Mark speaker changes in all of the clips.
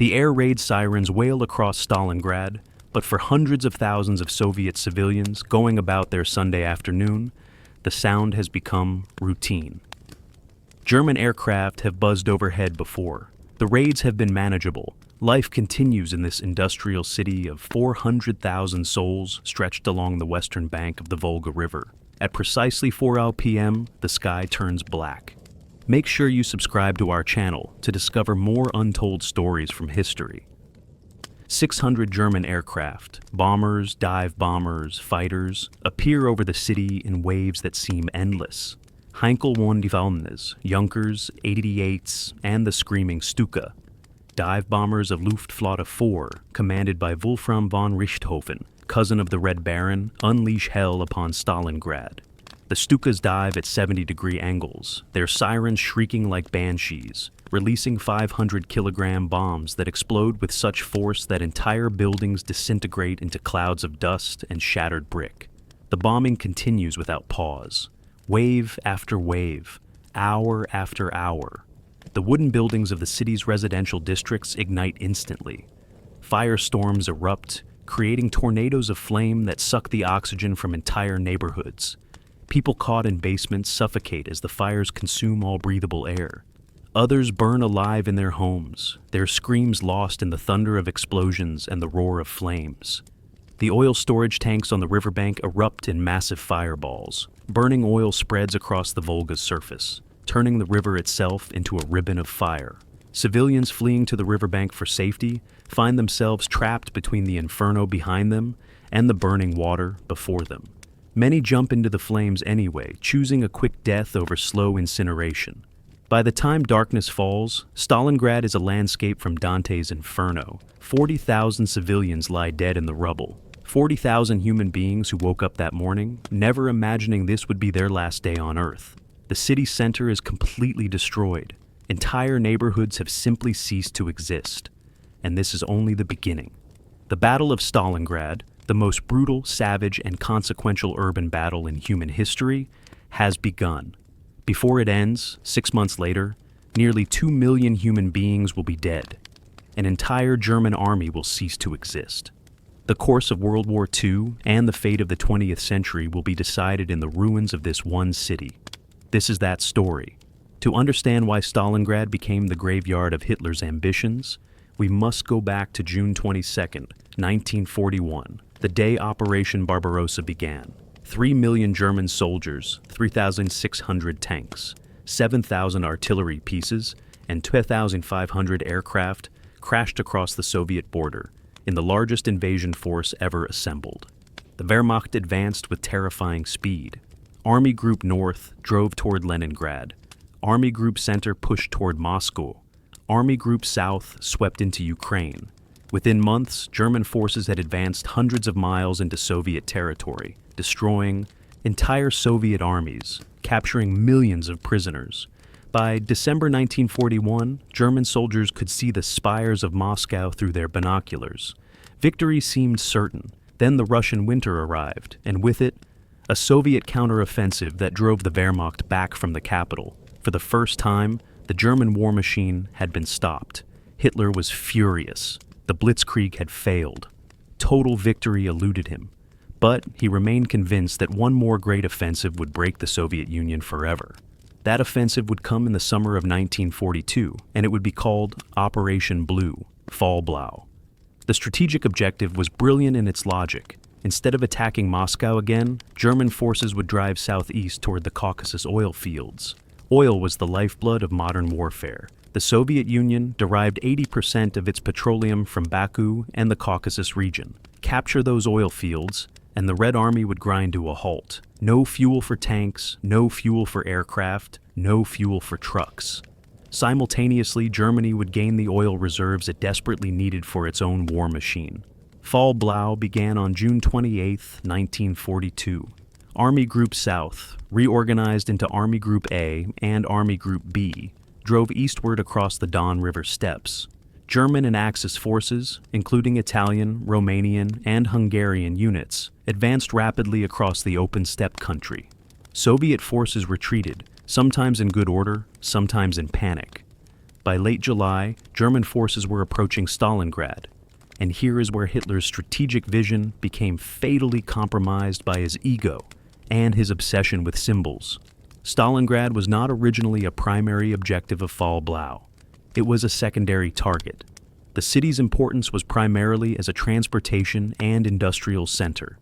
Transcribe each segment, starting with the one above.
Speaker 1: The air raid sirens wail across Stalingrad, but for hundreds of thousands of Soviet civilians going about their Sunday afternoon, the sound has become routine. German aircraft have buzzed overhead before. The raids have been manageable. Life continues in this industrial city of 400,000 souls stretched along the western bank of the Volga River. At precisely 4 p.m., the sky turns black. Make sure you subscribe to our channel to discover more untold stories from history. 600 German aircraft, bombers, dive bombers, fighters, appear over the city in waves that seem endless. Heinkel 125s, Junkers, 88s, and the screaming Stuka. Dive bombers of Luftwaffe 4, commanded by Wolfram von Richthofen, cousin of the Red Baron, unleash hell upon Stalingrad. The Stukas dive at 70-degree angles, their sirens shrieking like banshees, releasing 500-kilogram bombs that explode with such force that entire buildings disintegrate into clouds of dust and shattered brick. The bombing continues without pause, wave after wave, hour after hour. The wooden buildings of the city's residential districts ignite instantly. Firestorms erupt, creating tornadoes of flame that suck the oxygen from entire neighborhoods. People caught in basements suffocate as the fires consume all breathable air. Others burn alive in their homes, their screams lost in the thunder of explosions and the roar of flames. The oil storage tanks on the riverbank erupt in massive fireballs. Burning oil spreads across the Volga's surface, turning the river itself into a ribbon of fire. Civilians fleeing to the riverbank for safety find themselves trapped between the inferno behind them and the burning water before them. Many jump into the flames anyway, choosing a quick death over slow incineration. By the time darkness falls, Stalingrad is a landscape from Dante's Inferno. 40,000 civilians lie dead in the rubble. 40,000 human beings who woke up that morning, never imagining this would be their last day on Earth. The city center is completely destroyed. Entire neighborhoods have simply ceased to exist. And this is only the beginning. The Battle of Stalingrad, the most brutal, savage, and consequential urban battle in human history, has begun. Before it ends, 6 months later, nearly 2 million human beings will be dead. An entire German army will cease to exist. The course of World War II and the fate of the 20th century will be decided in the ruins of this one city. This is that story. To understand why Stalingrad became the graveyard of Hitler's ambitions, we must go back to June 22nd, 1941, the day Operation Barbarossa began. 3 million German soldiers, 3,600 tanks, 7,000 artillery pieces, and 2,500 aircraft crashed across the Soviet border in the largest invasion force ever assembled. The Wehrmacht advanced with terrifying speed. Army Group North drove toward Leningrad. Army Group Center pushed toward Moscow. Army Group South swept into Ukraine. Within months, German forces had advanced hundreds of miles into Soviet territory, destroying entire Soviet armies, capturing millions of prisoners. By December 1941, German soldiers could see the spires of Moscow through their binoculars. Victory seemed certain. Then the Russian winter arrived, and with it, a Soviet counteroffensive that drove the Wehrmacht back from the capital. For the first time, the German war machine had been stopped. Hitler was furious. The Blitzkrieg had failed. Total victory eluded him. But he remained convinced that one more great offensive would break the Soviet Union forever. That offensive would come in the summer of 1942, and it would be called Operation Blue, Fallblau. The strategic objective was brilliant in its logic. Instead of attacking Moscow again, German forces would drive southeast toward the Caucasus oil fields. Oil was the lifeblood of modern warfare. The Soviet Union derived 80% of its petroleum from Baku and the Caucasus region. Capture those oil fields, and the Red Army would grind to a halt. No fuel for tanks, no fuel for aircraft, no fuel for trucks. Simultaneously, Germany would gain the oil reserves it desperately needed for its own war machine. Fallblau began on June 28, 1942. Army Group South, reorganized into Army Group A and Army Group B, drove eastward across the Don River steppes. German and Axis forces, including Italian, Romanian, and Hungarian units, advanced rapidly across the open steppe country. Soviet forces retreated, sometimes in good order, sometimes in panic. By late July, German forces were approaching Stalingrad, and here is where Hitler's strategic vision became fatally compromised by his ego and his obsession with symbols. Stalingrad was not originally a primary objective of Fall Blau. It was a secondary target. The city's importance was primarily as a transportation and industrial center.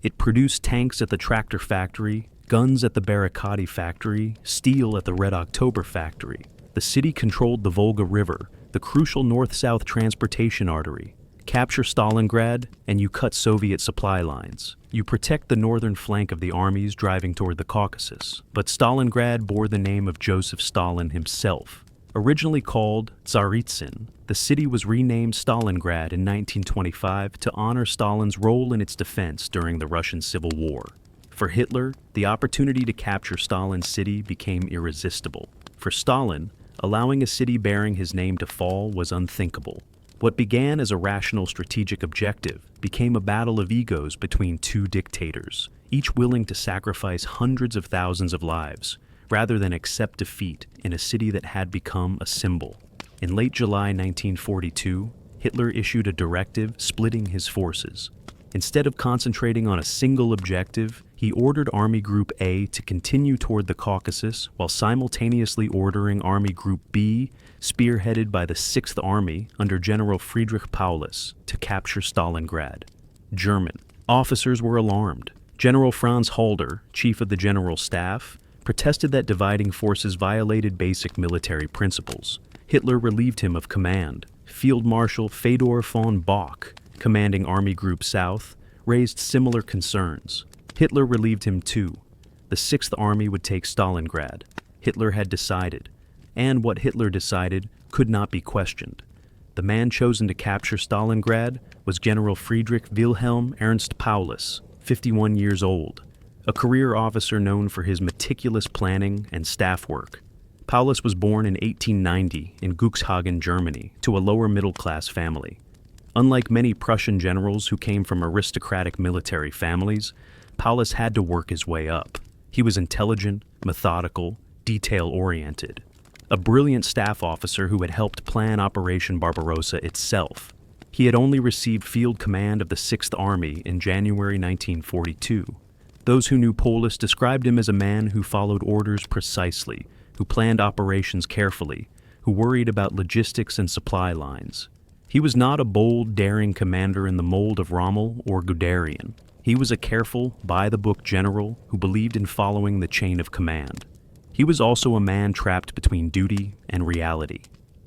Speaker 1: It produced tanks at the tractor factory, guns at the Barricadi factory, steel at the Red October factory. The city controlled the Volga River, the crucial north-south transportation artery. Capture Stalingrad, and you cut Soviet supply lines. You protect the northern flank of the armies driving toward the Caucasus. But Stalingrad bore the name of Joseph Stalin himself. Originally called Tsaritsyn, the city was renamed Stalingrad in 1925 to honor Stalin's role in its defense during the Russian Civil War. For Hitler, the opportunity to capture Stalin's city became irresistible. For Stalin, allowing a city bearing his name to fall was unthinkable. What began as a rational strategic objective became a battle of egos between two dictators, each willing to sacrifice hundreds of thousands of lives, rather than accept defeat in a city that had become a symbol. In late July 1942, Hitler issued a directive splitting his forces. Instead of concentrating on a single objective, he ordered Army Group A to continue toward the Caucasus while simultaneously ordering Army Group B, spearheaded by the 6th Army under General Friedrich Paulus, to capture Stalingrad. German officers were alarmed. General Franz Halder, chief of the General Staff, protested that dividing forces violated basic military principles. Hitler relieved him of command. Field Marshal Fedor von Bock, commanding Army Group South, raised similar concerns. Hitler relieved him too. The 6th Army would take Stalingrad. Hitler had decided, and what Hitler decided could not be questioned. The man chosen to capture Stalingrad was General Friedrich Wilhelm Ernst Paulus, 51 years old, a career officer known for his meticulous planning and staff work. Paulus was born in 1890 in Cuxhaven, Germany, to a lower-middle-class family. Unlike many Prussian generals who came from aristocratic military families, Paulus had to work his way up. He was intelligent, methodical, detail-oriented. A brilliant staff officer who had helped plan Operation Barbarossa itself. He had only received field command of the 6th Army in January 1942. Those who knew Paulus described him as a man who followed orders precisely, who planned operations carefully, who worried about logistics and supply lines. He was not a bold, daring commander in the mold of Rommel or Guderian. He was a careful, by-the-book general who believed in following the chain of command. He was also a man trapped between duty and reality.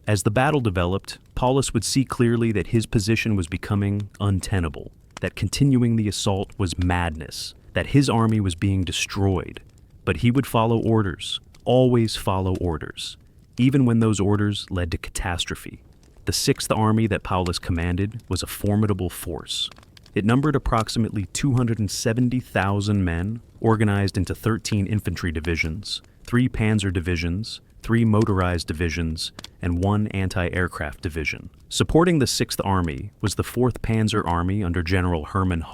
Speaker 1: As the battle developed, Paulus would see clearly that his position was becoming untenable, that continuing the assault was madness, that his army was being destroyed. But he would follow orders, always follow orders, even when those orders led to catastrophe. The 6th Army that Paulus commanded was a formidable force. It numbered approximately 270,000 men, organized into 13 infantry divisions, 3 panzer divisions, 3 motorized divisions, and 1 anti-aircraft division. Supporting the 6th Army was the 4th Panzer Army under General Hermann,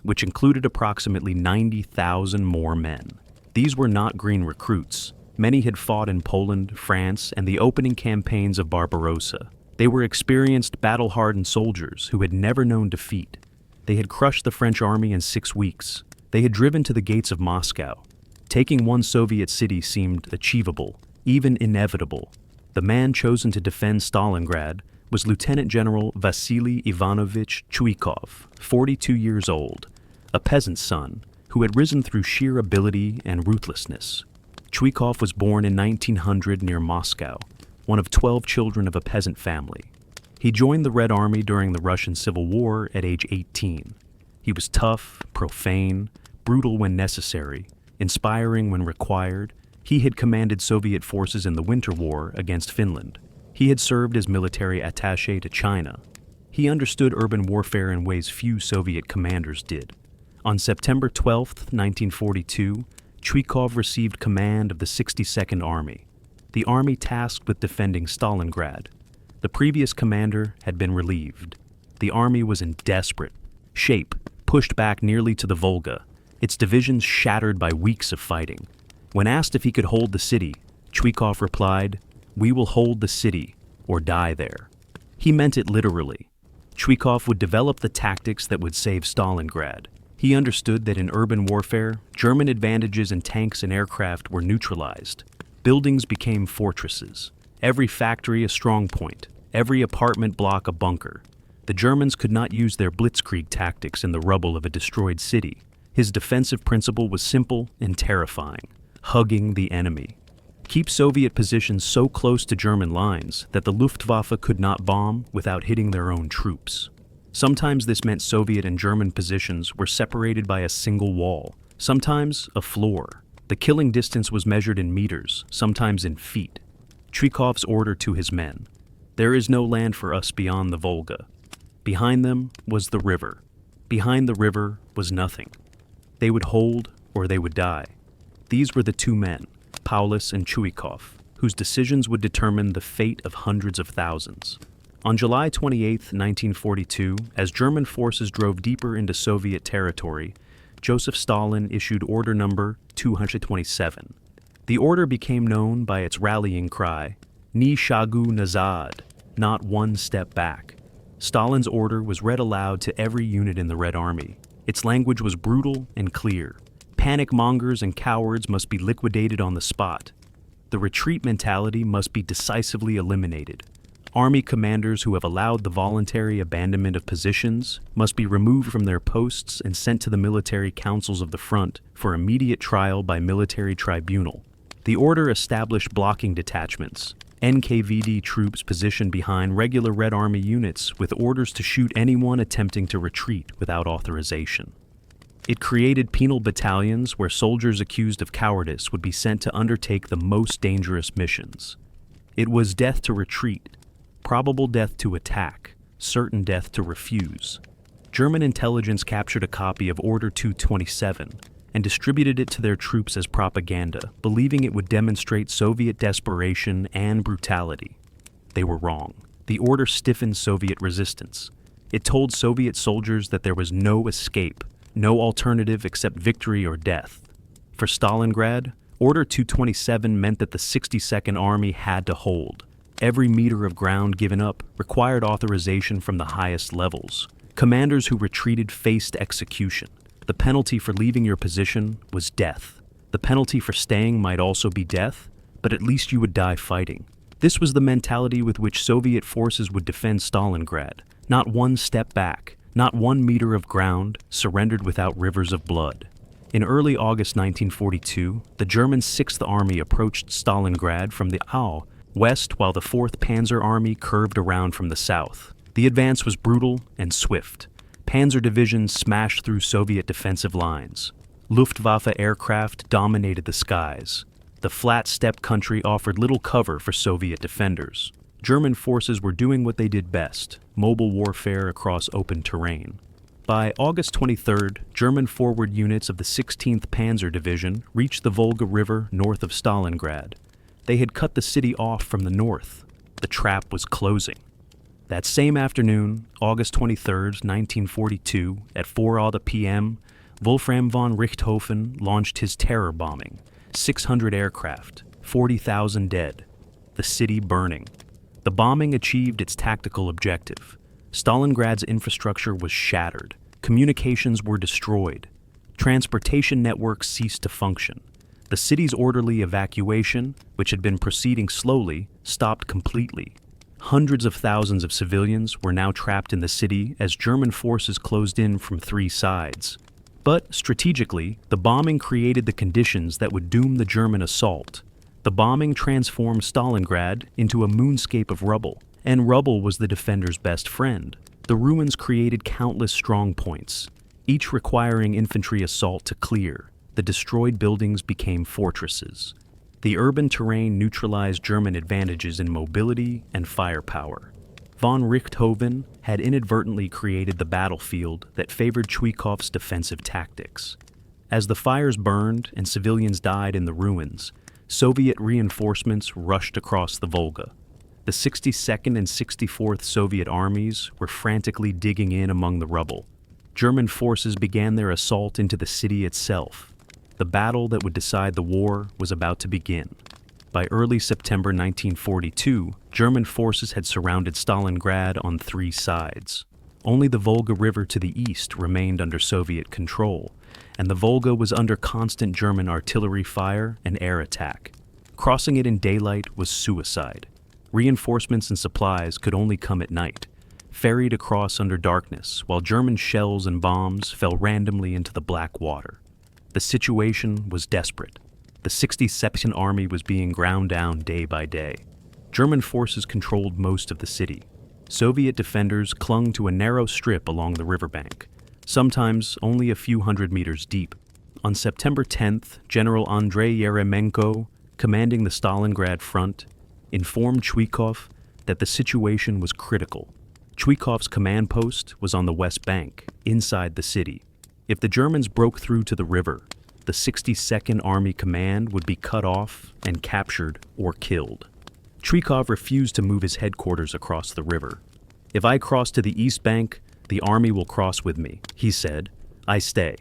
Speaker 1: which included approximately 90,000 more men. These were not green recruits. Many had fought in Poland, France, and the opening campaigns of Barbarossa. They were experienced, battle-hardened soldiers who had never known defeat. They had crushed the French army in 6 weeks. They had driven to the gates of Moscow. Taking one Soviet city seemed achievable, even inevitable. The man chosen to defend Stalingrad was Lieutenant General Vasily Ivanovich Chuikov, 42 years old, a peasant's son who had risen through sheer ability and ruthlessness. Chuikov was born in 1900 near Moscow, one of 12 children of a peasant family. He joined the Red Army during the Russian Civil War at age 18. He was tough, profane, brutal when necessary, inspiring when required. He had commanded Soviet forces in the Winter War against Finland. He had served as military attaché to China. He understood urban warfare in ways few Soviet commanders did. On September 12, 1942, Chuikov received command of the 62nd Army, the army tasked with defending Stalingrad. The previous commander had been relieved. The army was in desperate shape, pushed back nearly to the Volga, its divisions shattered by weeks of fighting. When asked if he could hold the city, Chuikov replied, "We will hold the city or die there." He meant it literally. Chuikov would develop the tactics that would save Stalingrad. He understood that in urban warfare, German advantages in tanks and aircraft were neutralized. Buildings became fortresses. Every factory a strong point. Every apartment block a bunker. The Germans could not use their blitzkrieg tactics in the rubble of a destroyed city. His defensive principle was simple and terrifying: hugging the enemy. Keep Soviet positions so close to German lines that the Luftwaffe could not bomb without hitting their own troops. Sometimes this meant Soviet and German positions were separated by a single wall, sometimes a floor. The killing distance was measured in meters, sometimes in feet. Chuikov's order to his men: "There is no land for us beyond the Volga." Behind them was the river. Behind the river was nothing. They would hold or they would die. These were the two men, Paulus and Chuikov, whose decisions would determine the fate of hundreds of thousands. On July 28, 1942, as German forces drove deeper into Soviet territory, Joseph Stalin issued Order Number 227. The order became known by its rallying cry, "Ni shagu nazad," not one step back. Stalin's order was read aloud to every unit in the Red Army. Its language was brutal and clear. Panic mongers and cowards must be liquidated on the spot. The retreat mentality must be decisively eliminated. Army commanders who have allowed the voluntary abandonment of positions must be removed from their posts and sent to the military councils of the front for immediate trial by military tribunal. The order established blocking detachments, NKVD troops positioned behind regular Red Army units with orders to shoot anyone attempting to retreat without authorization. It created penal battalions where soldiers accused of cowardice would be sent to undertake the most dangerous missions. It was death to retreat, probable death to attack, certain death to refuse. German intelligence captured a copy of Order 227 and distributed it to their troops as propaganda, believing it would demonstrate Soviet desperation and brutality. They were wrong. The order stiffened Soviet resistance. It told Soviet soldiers that there was no escape, no alternative except victory or death. For Stalingrad, Order 227 meant that the 62nd Army had to hold. Every meter of ground given up required authorization from the highest levels. Commanders who retreated faced execution. The penalty for leaving your position was death. The penalty for staying might also be death, but at least you would die fighting. This was the mentality with which Soviet forces would defend Stalingrad. Not one step back, not 1 meter of ground surrendered without rivers of blood. In early August 1942, the German 6th Army approached Stalingrad from the Au west while the 4th Panzer Army curved around from the south. The advance was brutal and swift. Panzer divisions smashed through Soviet defensive lines. Luftwaffe aircraft dominated the skies. The flat steppe country offered little cover for Soviet defenders. German forces were doing what they did best: mobile warfare across open terrain. By August 23rd, German forward units of the 16th Panzer Division reached the Volga River north of Stalingrad. They had cut the city off from the north. The trap was closing. That same afternoon, August 23rd, 1942, at 4:00 p.m., Wolfram von Richthofen launched his terror bombing. 600 aircraft, 40,000 dead. The city burning. The bombing achieved its tactical objective. Stalingrad's infrastructure was shattered. Communications were destroyed. Transportation networks ceased to function. The city's orderly evacuation, which had been proceeding slowly, stopped completely. Hundreds of thousands of civilians were now trapped in the city as German forces closed in from 3 sides. But strategically, the bombing created the conditions that would doom the German assault. The bombing transformed Stalingrad into a moonscape of rubble, and rubble was the defender's best friend. The ruins created countless strong points, each requiring infantry assault to clear. The destroyed buildings became fortresses. The urban terrain neutralized German advantages in mobility and firepower. Von Richthofen had inadvertently created the battlefield that favored Chuikov's defensive tactics. As the fires burned and civilians died in the ruins, Soviet reinforcements rushed across the Volga. The 62nd and 64th Soviet armies were frantically digging in among the rubble. German forces began their assault into the city itself. The battle that would decide the war was about to begin. by early September 1942, German forces had surrounded Stalingrad on 3 sides. Only the Volga River to the east remained under Soviet control, and the Volga was under constant German artillery fire and air attack. Crossing it in daylight was suicide. Reinforcements and supplies could only come at night, ferried across under darkness, while German shells and bombs fell randomly into the black water. The situation was desperate. The 62nd Army was being ground down day by day. German forces controlled most of the city. Soviet defenders clung to a narrow strip along the riverbank, sometimes only a few hundred meters deep. On September 10th, General Andrei Yeremenko, commanding the Stalingrad front, informed Chuikov that the situation was critical. Chuikov's command post was on the west bank, inside the city. If the Germans broke through to the river, the 62nd Army Command would be cut off and captured or killed. Chuikov refused to move his headquarters across the river. "If I cross to the east bank, the army will cross with me," he said. "I stay."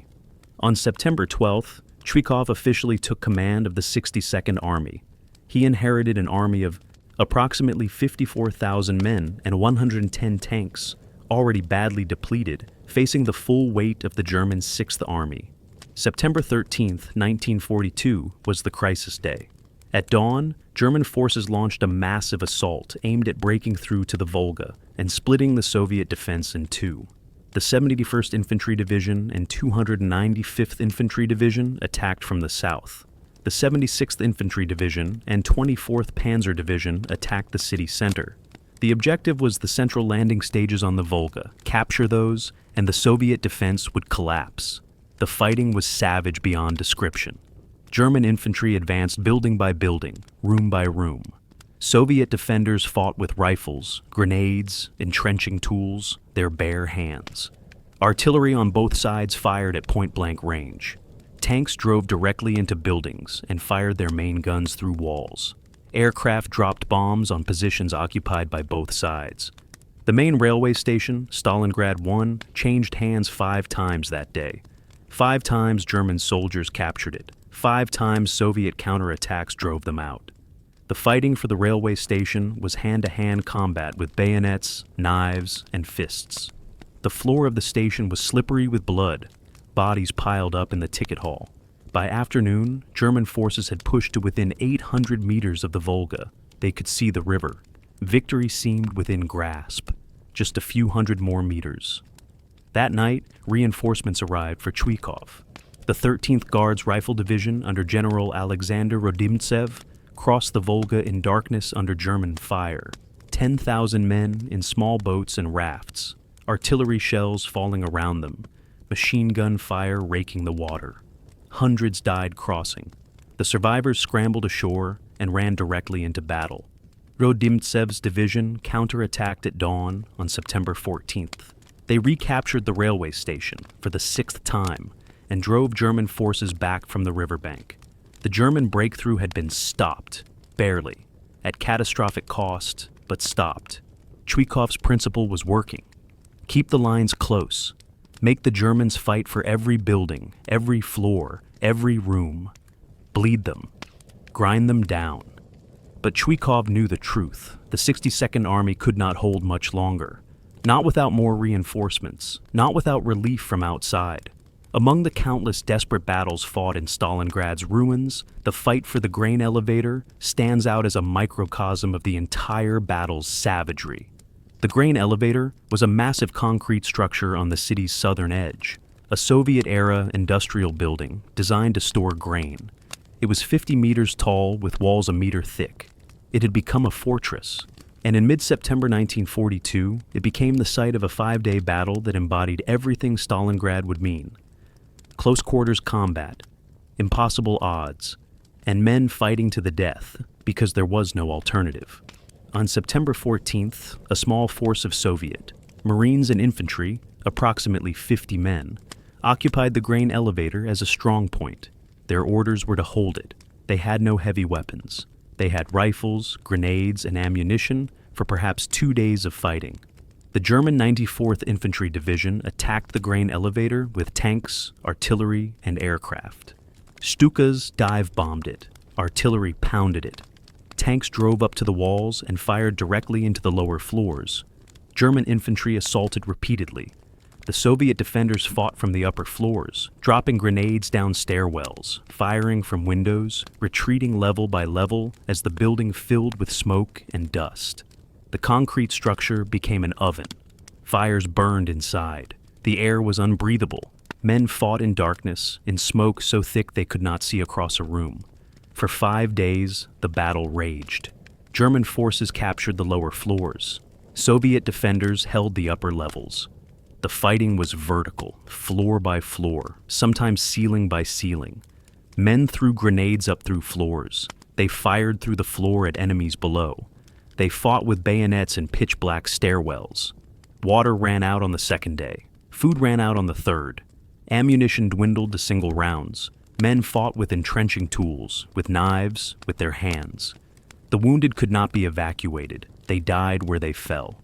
Speaker 1: On September 12th, Chuikov officially took command of the 62nd Army. He inherited an army of approximately 54,000 men and 110 tanks, already badly depleted, facing the full weight of the German 6th Army. September 13th, 1942 was the crisis day. At dawn, German forces launched a massive assault aimed at breaking through to the Volga and splitting the Soviet defense in 2. The 71st Infantry Division and 295th Infantry Division attacked from the south. The 76th Infantry Division and 24th Panzer Division attacked the city center. The objective was the central landing stages on the Volga. Capture those, and the Soviet defense would collapse. The fighting was savage beyond description. German infantry advanced building by building, room by room. Soviet defenders fought with rifles, grenades, entrenching tools, their bare hands. Artillery on both sides fired at point-blank range. Tanks drove directly into buildings and fired their main guns through walls. Aircraft dropped bombs on positions occupied by both sides. The main railway station, Stalingrad 1, changed hands 5 times that day. 5 times German soldiers captured it. 5 times Soviet counterattacks drove them out. The fighting for the railway station was hand-to-hand combat with bayonets, knives, and fists. The floor of the station was slippery with blood, bodies piled up in the ticket hall. By afternoon, German forces had pushed to within 800 meters of the Volga. They could see the river. Victory seemed within grasp. Just a few hundred more meters. That night, reinforcements arrived for Chuikov. The 13th Guards Rifle Division under General Alexander Rodimtsev crossed the Volga in darkness under German fire. 10,000 men in small boats and rafts, artillery shells falling around them, machine gun fire raking the water. Hundreds died crossing. The survivors scrambled ashore and ran directly into battle. Rodimtsev's division counterattacked at dawn on September 14th. They recaptured the railway station for the 6th time and drove German forces back from the riverbank. The German breakthrough had been stopped, barely, at catastrophic cost, but stopped. Chuikov's principle was working. Keep the lines close. Make the Germans fight for every building, every floor, every room. Bleed them. Grind them down. But Chuikov knew the truth. The 62nd Army could not hold much longer. Not without more reinforcements. Not without relief from outside. Among the countless desperate battles fought in Stalingrad's ruins, the fight for the grain elevator stands out as a microcosm of the entire battle's savagery. The grain elevator was a massive concrete structure on the city's southern edge, a Soviet-era industrial building designed to store grain. It was 50 meters tall with walls a meter thick. It had become a fortress, and in mid-September 1942, it became the site of a 5-day battle that embodied everything Stalingrad would mean. Close-quarters combat, impossible odds, and men fighting to the death because there was no alternative. On September 14th, a small force of Soviet, Marines and infantry, approximately 50 men, occupied the grain elevator as a strong point. Their orders were to hold it. They had no heavy weapons. They had rifles, grenades, and ammunition for perhaps 2 days of fighting. The German 94th Infantry Division attacked the grain elevator with tanks, artillery, and aircraft. Stukas dive-bombed it. Artillery pounded it. Tanks drove up to the walls and fired directly into the lower floors. German infantry assaulted repeatedly. The Soviet defenders fought from the upper floors, dropping grenades down stairwells, firing from windows, retreating level by level as the building filled with smoke and dust. The concrete structure became an oven. Fires burned inside. The air was unbreathable. Men fought in darkness, in smoke so thick they could not see across a room. For 5 days, the battle raged. German forces captured the lower floors. Soviet defenders held the upper levels. The fighting was vertical, floor by floor, sometimes ceiling by ceiling. Men threw grenades up through floors. They fired through the floor at enemies below. They fought with bayonets in pitch-black stairwells. Water ran out on the second day. Food ran out on the third. Ammunition dwindled to single rounds. Men fought with entrenching tools, with knives, with their hands. The wounded could not be evacuated. They died where they fell.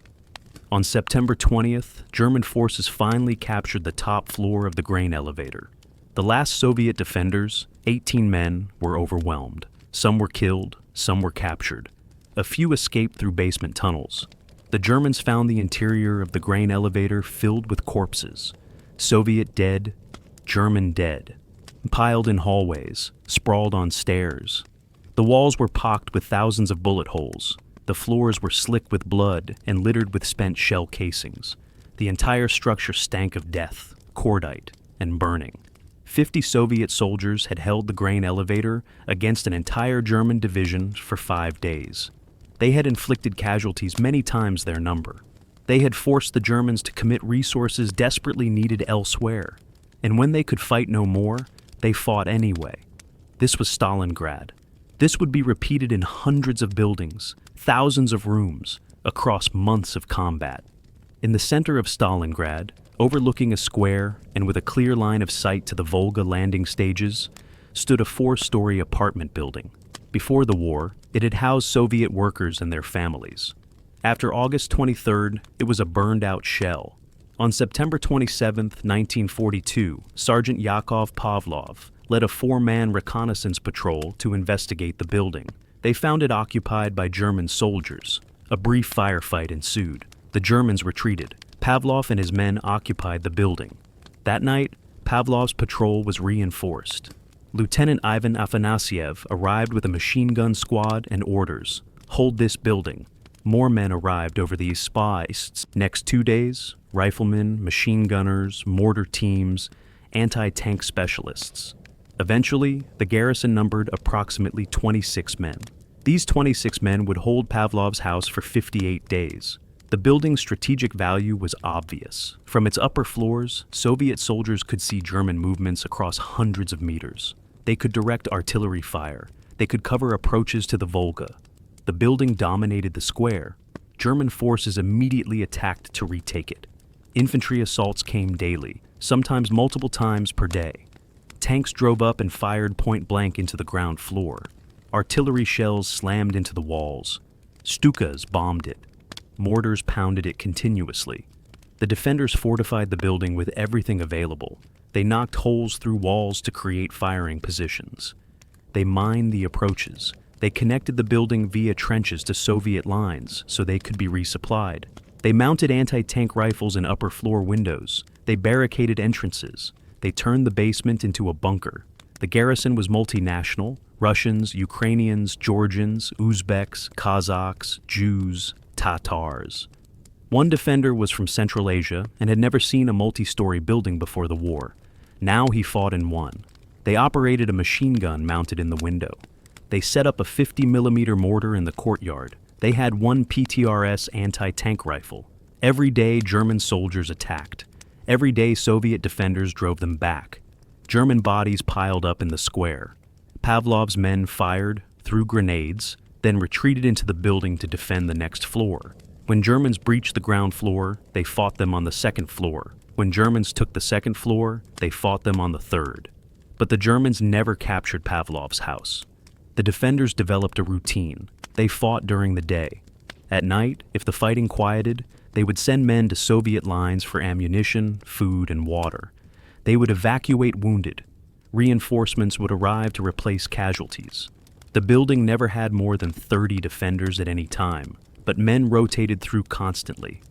Speaker 1: On September 20th, German forces finally captured the top floor of the grain elevator. The last Soviet defenders, 18 men, were overwhelmed. Some were killed, some were captured. A few escaped through basement tunnels. The Germans found the interior of the grain elevator filled with corpses. Soviet dead, German dead. Piled in hallways, sprawled on stairs. The walls were pocked with thousands of bullet holes. The floors were slick with blood and littered with spent shell casings. The entire structure stank of death, cordite, and burning. 50 Soviet soldiers had held the grain elevator against an entire German division for 5 days. They had inflicted casualties many times their number. They had forced the Germans to commit resources desperately needed elsewhere. And when they could fight no more, they fought anyway. This was Stalingrad. This would be repeated in hundreds of buildings, thousands of rooms, across months of combat. In the center of Stalingrad, overlooking a square and with a clear line of sight to the Volga landing stages, stood a 4-story apartment building. Before the war, it had housed Soviet workers and their families. After August 23rd, it was a burned-out shell. On September 27, 1942, Sergeant Yakov Pavlov led a 4-man reconnaissance patrol to investigate the building. They found it occupied by German soldiers. A brief firefight ensued. The Germans retreated. Pavlov and his men occupied the building. That night, Pavlov's patrol was reinforced. Lieutenant Ivan Afanasyev arrived with a machine gun squad and orders. Hold this building. More men arrived over these spies. Next 2 days, riflemen, machine gunners, mortar teams, anti-tank specialists. Eventually, the garrison numbered approximately 26 men. These 26 men would hold Pavlov's house for 58 days. The building's strategic value was obvious. From its upper floors, Soviet soldiers could see German movements across hundreds of meters. They could direct artillery fire. They could cover approaches to the Volga. The building dominated the square. German forces immediately attacked to retake it. Infantry assaults came daily, sometimes multiple times per day. Tanks drove up and fired point-blank into the ground floor. Artillery shells slammed into the walls. Stukas bombed it. Mortars pounded it continuously. The defenders fortified the building with everything available. They knocked holes through walls to create firing positions. They mined the approaches. They connected the building via trenches to Soviet lines so they could be resupplied. They mounted anti-tank rifles in upper floor windows. They barricaded entrances. They turned the basement into a bunker. The garrison was multinational: Russians, Ukrainians, Georgians, Uzbeks, Kazakhs, Jews, Tatars. One defender was from Central Asia and had never seen a multi-story building before the war. Now he fought in one. They operated a machine gun mounted in the window. They set up a 50mm mortar in the courtyard. They had one PTRS anti-tank rifle. Every day, German soldiers attacked. Every day, Soviet defenders drove them back. German bodies piled up in the square. Pavlov's men fired, threw grenades, then retreated into the building to defend the next floor. When Germans breached the ground floor, they fought them on the second floor. When Germans took the second floor, they fought them on the third. But the Germans never captured Pavlov's house. The defenders developed a routine. They fought during the day. At night, if the fighting quieted, they would send men to Soviet lines for ammunition, food, and water. They would evacuate wounded. Reinforcements would arrive to replace casualties. The building never had more than 30 defenders at any time, but men rotated through constantly.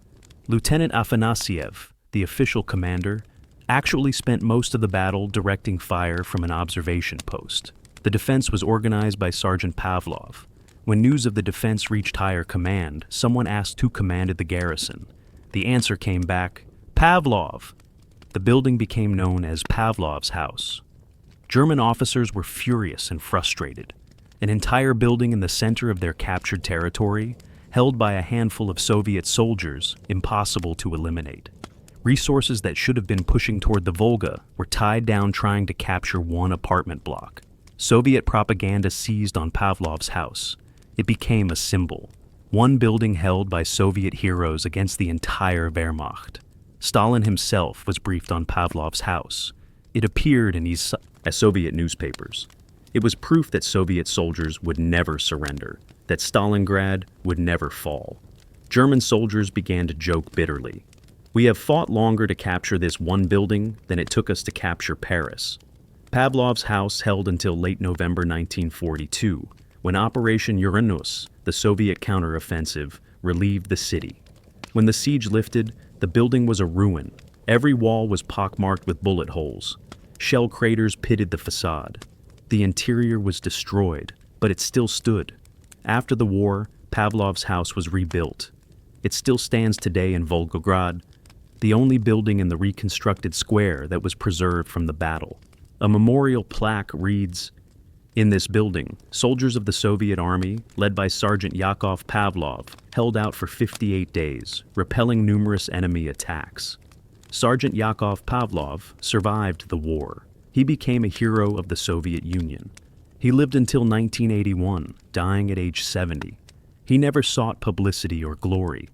Speaker 1: Lieutenant Afanasyev, the official commander, actually spent most of the battle directing fire from an observation post. The defense was organized by Sergeant Pavlov. When news of the defense reached higher command, someone asked who commanded the garrison. The answer came back, Pavlov. The building became known as Pavlov's house. German officers were furious and frustrated. An entire building in the center of their captured territory, held by a handful of Soviet soldiers, impossible to eliminate. Resources that should have been pushing toward the Volga were tied down trying to capture one apartment block. Soviet propaganda seized on Pavlov's house. It became a symbol, one building held by Soviet heroes against the entire Wehrmacht. Stalin himself was briefed on Pavlov's house. It appeared in these Soviet newspapers. It was proof that Soviet soldiers would never surrender, that Stalingrad would never fall. German soldiers began to joke bitterly. We have fought longer to capture this one building than it took us to capture Paris. Pavlov's house held until late November 1942, when Operation Uranus, the Soviet counteroffensive, relieved the city. When the siege lifted, the building was a ruin. Every wall was pockmarked with bullet holes. Shell craters pitted the facade. The interior was destroyed, but it still stood. After the war, Pavlov's house was rebuilt. It still stands today in Volgograd, the only building in the reconstructed square that was preserved from the battle. A memorial plaque reads, "In this building, soldiers of the Soviet Army, led by Sergeant Yakov Pavlov, held out for 58 days, repelling numerous enemy attacks." Sergeant Yakov Pavlov survived the war. He became a hero of the Soviet Union. He lived until 1981, dying at age 70. He never sought publicity or glory.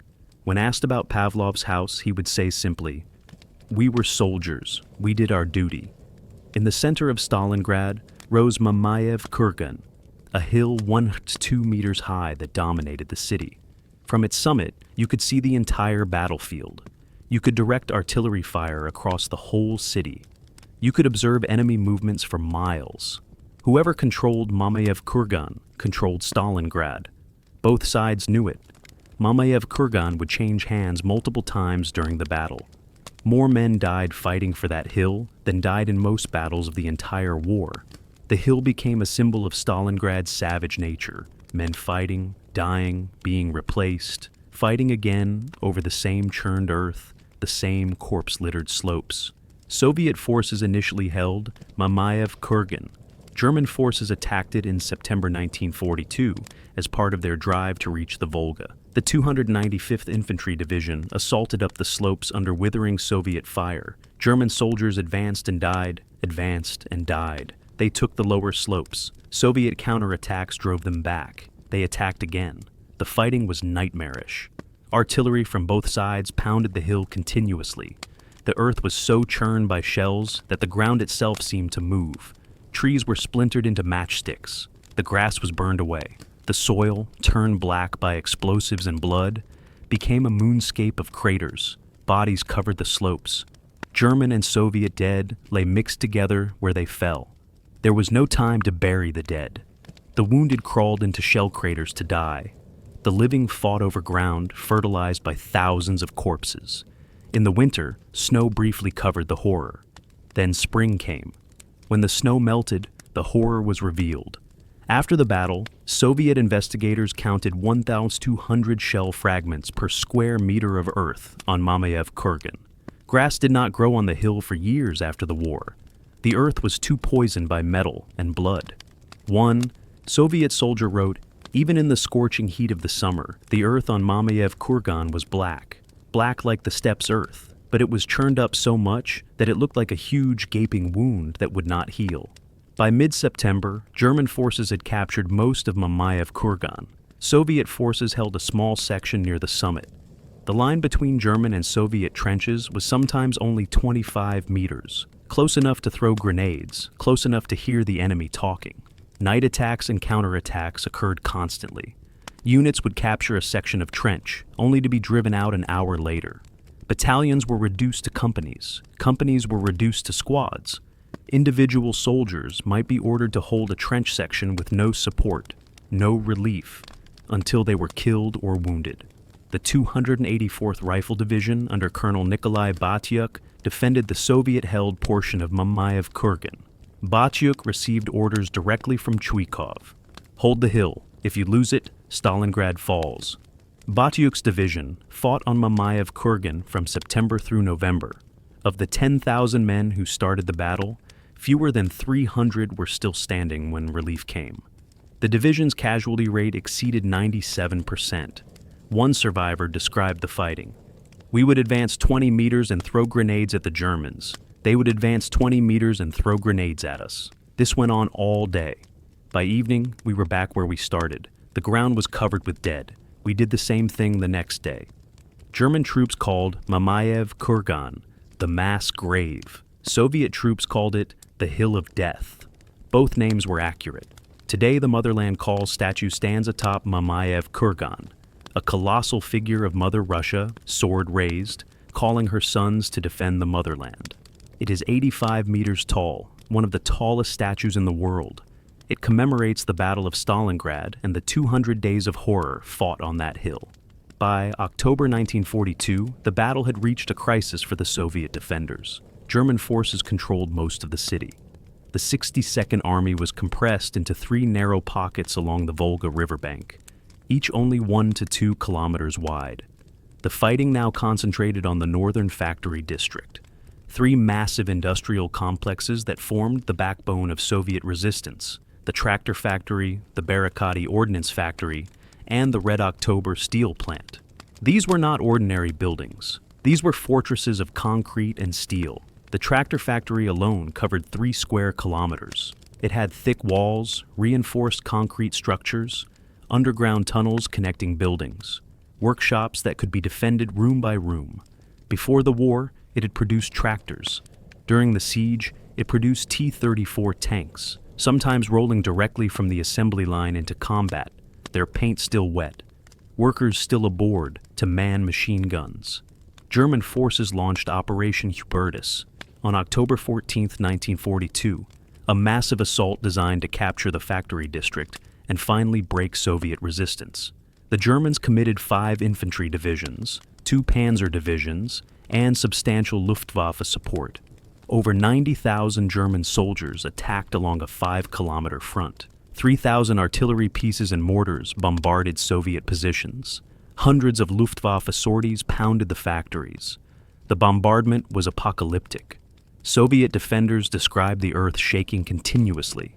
Speaker 1: When asked about Pavlov's house, he would say simply, "We were soldiers. We did our duty." In the center of Stalingrad rose Mamayev Kurgan, a hill 1 to 2 meters high that dominated the city. From its summit, you could see the entire battlefield. You could direct artillery fire across the whole city. You could observe enemy movements for miles. Whoever controlled Mamayev Kurgan controlled Stalingrad. Both sides knew it. Mamayev Kurgan would change hands multiple times during the battle. More men died fighting for that hill than died in most battles of the entire war. The hill became a symbol of Stalingrad's savage nature, men fighting, dying, being replaced, fighting again over the same churned earth, the same corpse-littered slopes. Soviet forces initially held Mamayev Kurgan. German forces attacked it in September 1942 as part of their drive to reach the Volga. The 295th Infantry Division assaulted up the slopes under withering Soviet fire. German soldiers advanced and died, advanced and died. They took the lower slopes. Soviet counterattacks drove them back. They attacked again. The fighting was nightmarish. Artillery from both sides pounded the hill continuously. The earth was so churned by shells that the ground itself seemed to move. Trees were splintered into matchsticks. The grass was burned away. The soil, turned black by explosives and blood, became a moonscape of craters. Bodies covered the slopes. German and Soviet dead lay mixed together where they fell. There was no time to bury the dead. The wounded crawled into shell craters to die. The living fought over ground fertilized by thousands of corpses. In the winter, snow briefly covered the horror. Then spring came. When the snow melted, the horror was revealed. After the battle, Soviet investigators counted 1,200 shell fragments per square meter of earth on Mamayev Kurgan. Grass did not grow on the hill for years after the war. The earth was too poisoned by metal and blood. One Soviet soldier wrote, "Even in the scorching heat of the summer, the earth on Mamayev Kurgan was black like the steppes' earth, but it was churned up so much that it looked like a huge gaping wound that would not heal." By mid-September, German forces had captured most of Mamayev Kurgan. Soviet forces held a small section near the summit. The line between German and Soviet trenches was sometimes only 25 meters, close enough to throw grenades, close enough to hear the enemy talking. Night attacks and counterattacks occurred constantly. Units would capture a section of trench, only to be driven out an hour later. Battalions were reduced to companies. Companies were reduced to squads. Individual soldiers might be ordered to hold a trench section with no support, no relief, until they were killed or wounded. The 284th Rifle Division under Colonel Nikolai Batyuk defended the Soviet-held portion of Mamayev Kurgan. Batyuk received orders directly from Chuikov. Hold the hill. If you lose it, Stalingrad falls. Batyuk's division fought on Mamayev Kurgan from September through November. Of the 10,000 men who started the battle, fewer than 300 were still standing when relief came. The division's casualty rate exceeded 97%. One survivor described the fighting. "We would advance 20 meters and throw grenades at the Germans. They would advance 20 meters and throw grenades at us. This went on all day. By evening, we were back where we started. The ground was covered with dead. We did the same thing the next day." German troops called Mamayev Kurgan the mass grave. Soviet troops called it the Hill of Death. Both names were accurate. Today, the Motherland Call statue stands atop Mamayev Kurgan, a colossal figure of Mother Russia, sword raised, calling her sons to defend the motherland. It is 85 meters tall, one of the tallest statues in the world. It commemorates the Battle of Stalingrad and the 200 days of horror fought on that hill. By October 1942, the battle had reached a crisis for the Soviet defenders. German forces controlled most of the city. The 62nd Army was compressed into 3 narrow pockets along the Volga riverbank, each only 1 to 2 kilometers wide. The fighting now concentrated on the northern factory district, 3 massive industrial complexes that formed the backbone of Soviet resistance: the tractor factory, the Barricadi ordnance factory, and the Red October steel plant. These were not ordinary buildings. These were fortresses of concrete and steel. The tractor factory alone covered 3 square kilometers. It had thick walls, reinforced concrete structures, underground tunnels connecting buildings, workshops that could be defended room by room. Before the war, it had produced tractors. During the siege, it produced T-34 tanks, sometimes rolling directly from the assembly line into combat, their paint still wet, workers still aboard to man machine guns. German forces launched Operation Uranus on October 14, 1942, a massive assault designed to capture the factory district and finally break Soviet resistance. The Germans committed 5 infantry divisions, 2 panzer divisions, and substantial Luftwaffe support. Over 90,000 German soldiers attacked along a 5-kilometer front. 3,000 artillery pieces and mortars bombarded Soviet positions. Hundreds of Luftwaffe sorties pounded the factories. The bombardment was apocalyptic. Soviet defenders described the earth shaking continuously.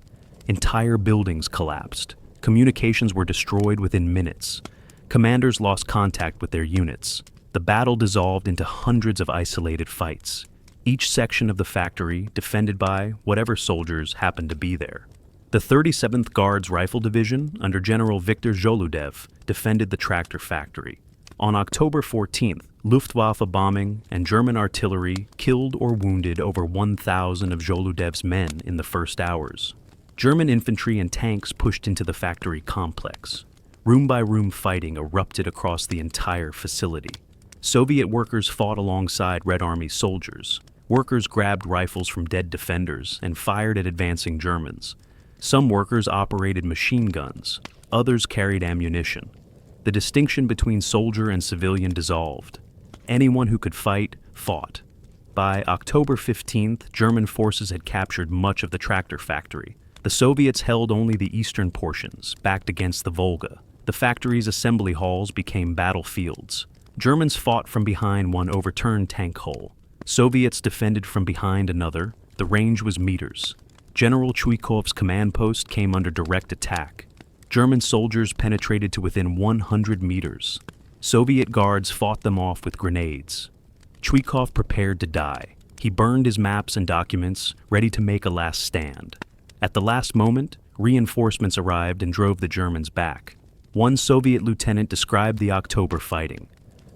Speaker 1: Entire buildings collapsed. Communications were destroyed within minutes. Commanders lost contact with their units. The battle dissolved into hundreds of isolated fights, each section of the factory defended by whatever soldiers happened to be there. The 37th Guards Rifle Division, under General Viktor Zholudev, defended the tractor factory. On October 14th, Luftwaffe bombing and German artillery killed or wounded over 1,000 of Zholudev's men in the first hours. German infantry and tanks pushed into the factory complex. Room-by-room fighting erupted across the entire facility. Soviet workers fought alongside Red Army soldiers. Workers grabbed rifles from dead defenders and fired at advancing Germans. Some workers operated machine guns. Others carried ammunition. The distinction between soldier and civilian dissolved. Anyone who could fight, fought. By October 15th, German forces had captured much of the tractor factory. The Soviets held only the eastern portions, backed against the Volga. The factory's assembly halls became battlefields. Germans fought from behind one overturned tank hull. Soviets defended from behind another. The range was meters. General Chuikov's command post came under direct attack. German soldiers penetrated to within 100 meters. Soviet guards fought them off with grenades. Chuikov prepared to die. He burned his maps and documents, ready to make a last stand. At the last moment, reinforcements arrived and drove the Germans back. One Soviet lieutenant described the October fighting.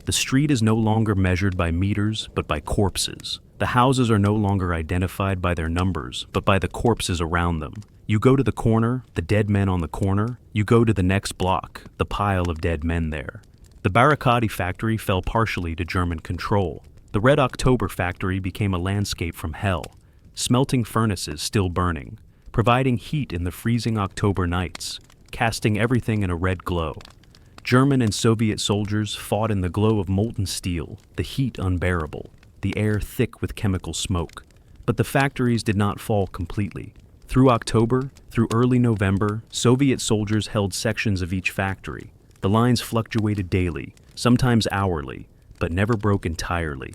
Speaker 1: The street is no longer measured by meters, but by corpses. The houses are no longer identified by their numbers, but by the corpses around them. You go to the corner, the dead men on the corner. You go to the next block, the pile of dead men there. The Barricadi factory fell partially to German control. The Red October factory became a landscape from hell. smelting furnaces still burning, providing heat in the freezing October nights, casting everything in a red glow. German and Soviet soldiers fought in the glow of molten steel, the heat unbearable, the air thick with chemical smoke. But the factories did not fall completely. Through October, through early November, Soviet soldiers held sections of each factory. The lines fluctuated daily, sometimes hourly, but never broke entirely.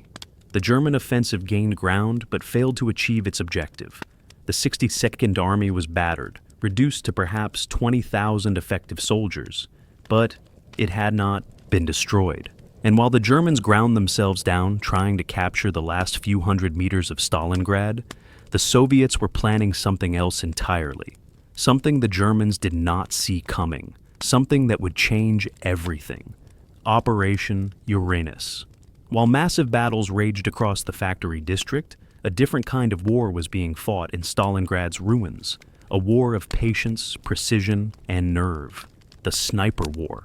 Speaker 1: The German offensive gained ground but failed to achieve its objective. The 62nd Army was battered, reduced to perhaps 20,000 effective soldiers, but it had not been destroyed. And while the Germans ground themselves down trying to capture the last few hundred meters of Stalingrad, the Soviets were planning something else entirely. Something the Germans did not see coming. Something that would change everything. Operation Uranus. While massive battles raged across the factory district, a different kind of war was being fought in Stalingrad's ruins. A war of patience, precision, and nerve. The sniper war.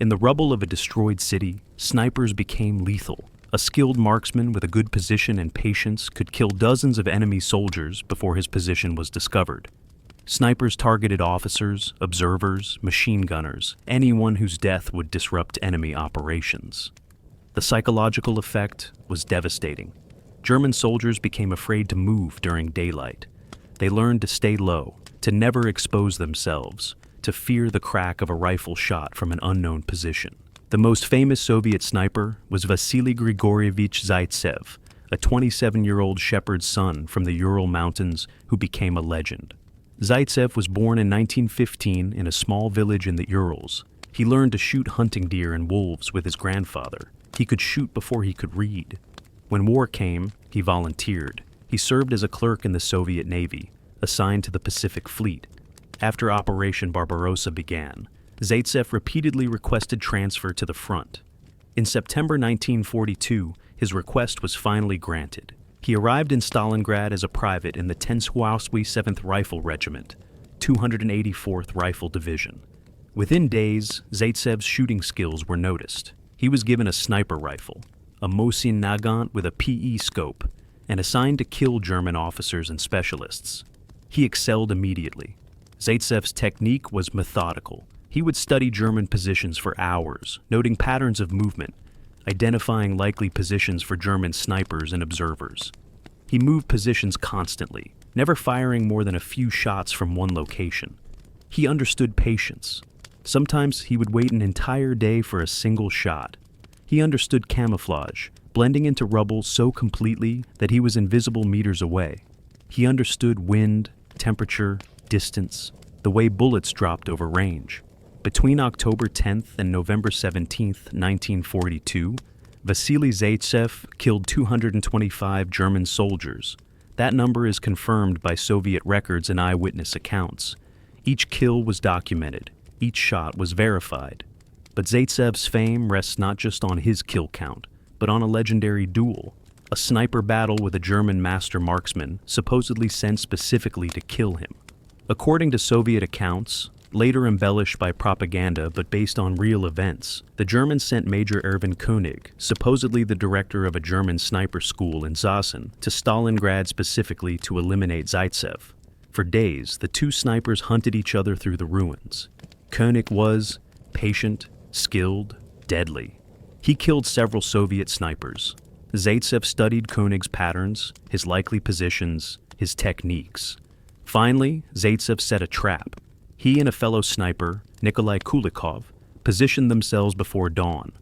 Speaker 1: In the rubble of a destroyed city, snipers became lethal. A skilled marksman with a good position and patience could kill dozens of enemy soldiers before his position was discovered. Snipers targeted officers, observers, machine gunners, anyone whose death would disrupt enemy operations. The psychological effect was devastating. German soldiers became afraid to move during daylight. They learned to stay low, to never expose themselves, to fear the crack of a rifle shot from an unknown position. The most famous Soviet sniper was Vasily Grigorievich Zaytsev, a 27-year-old shepherd's son from the Ural Mountains who became a legend. Zaytsev was born in 1915 in a small village in the Urals. He learned to shoot hunting deer and wolves with his grandfather. He could shoot before he could read. When war came, he volunteered. He served as a clerk in the Soviet Navy, assigned to the Pacific Fleet. After Operation Barbarossa began, Zaytsev repeatedly requested transfer to the front. In September 1942, his request was finally granted. He arrived in Stalingrad as a private in the Tenshuauswy 7th Rifle Regiment, 284th Rifle Division. Within days, Zaytsev's shooting skills were noticed. He was given a sniper rifle, a Mosin Nagant with a PE scope, and assigned to kill German officers and specialists. He excelled immediately. Zaytsev's technique was methodical. He would study German positions for hours, noting patterns of movement, identifying likely positions for German snipers and observers. He moved positions constantly, never firing more than a few shots from one location. He understood patience. Sometimes he would wait an entire day for a single shot. He understood camouflage, blending into rubble so completely that he was invisible meters away. He understood wind, temperature, distance, the way bullets dropped over range. Between October 10th and November 17th, 1942, Vasily Zaytsev killed 225 German soldiers. That number is confirmed by Soviet records and eyewitness accounts. Each kill was documented. Each shot was verified. But Zaytsev's fame rests not just on his kill count, but on a legendary duel, a sniper battle with a German master marksman supposedly sent specifically to kill him. According to Soviet accounts, later embellished by propaganda but based on real events, the Germans sent Major Erwin König, supposedly the director of a German sniper school in Zasen, to Stalingrad specifically to eliminate Zaytsev. For days, the two snipers hunted each other through the ruins. König was patient, skilled, deadly. He killed several Soviet snipers. Zaytsev studied König's patterns, his likely positions, his techniques. Finally, Zaytsev set a trap. He and a fellow sniper, Nikolai Kulikov, positioned themselves before dawn.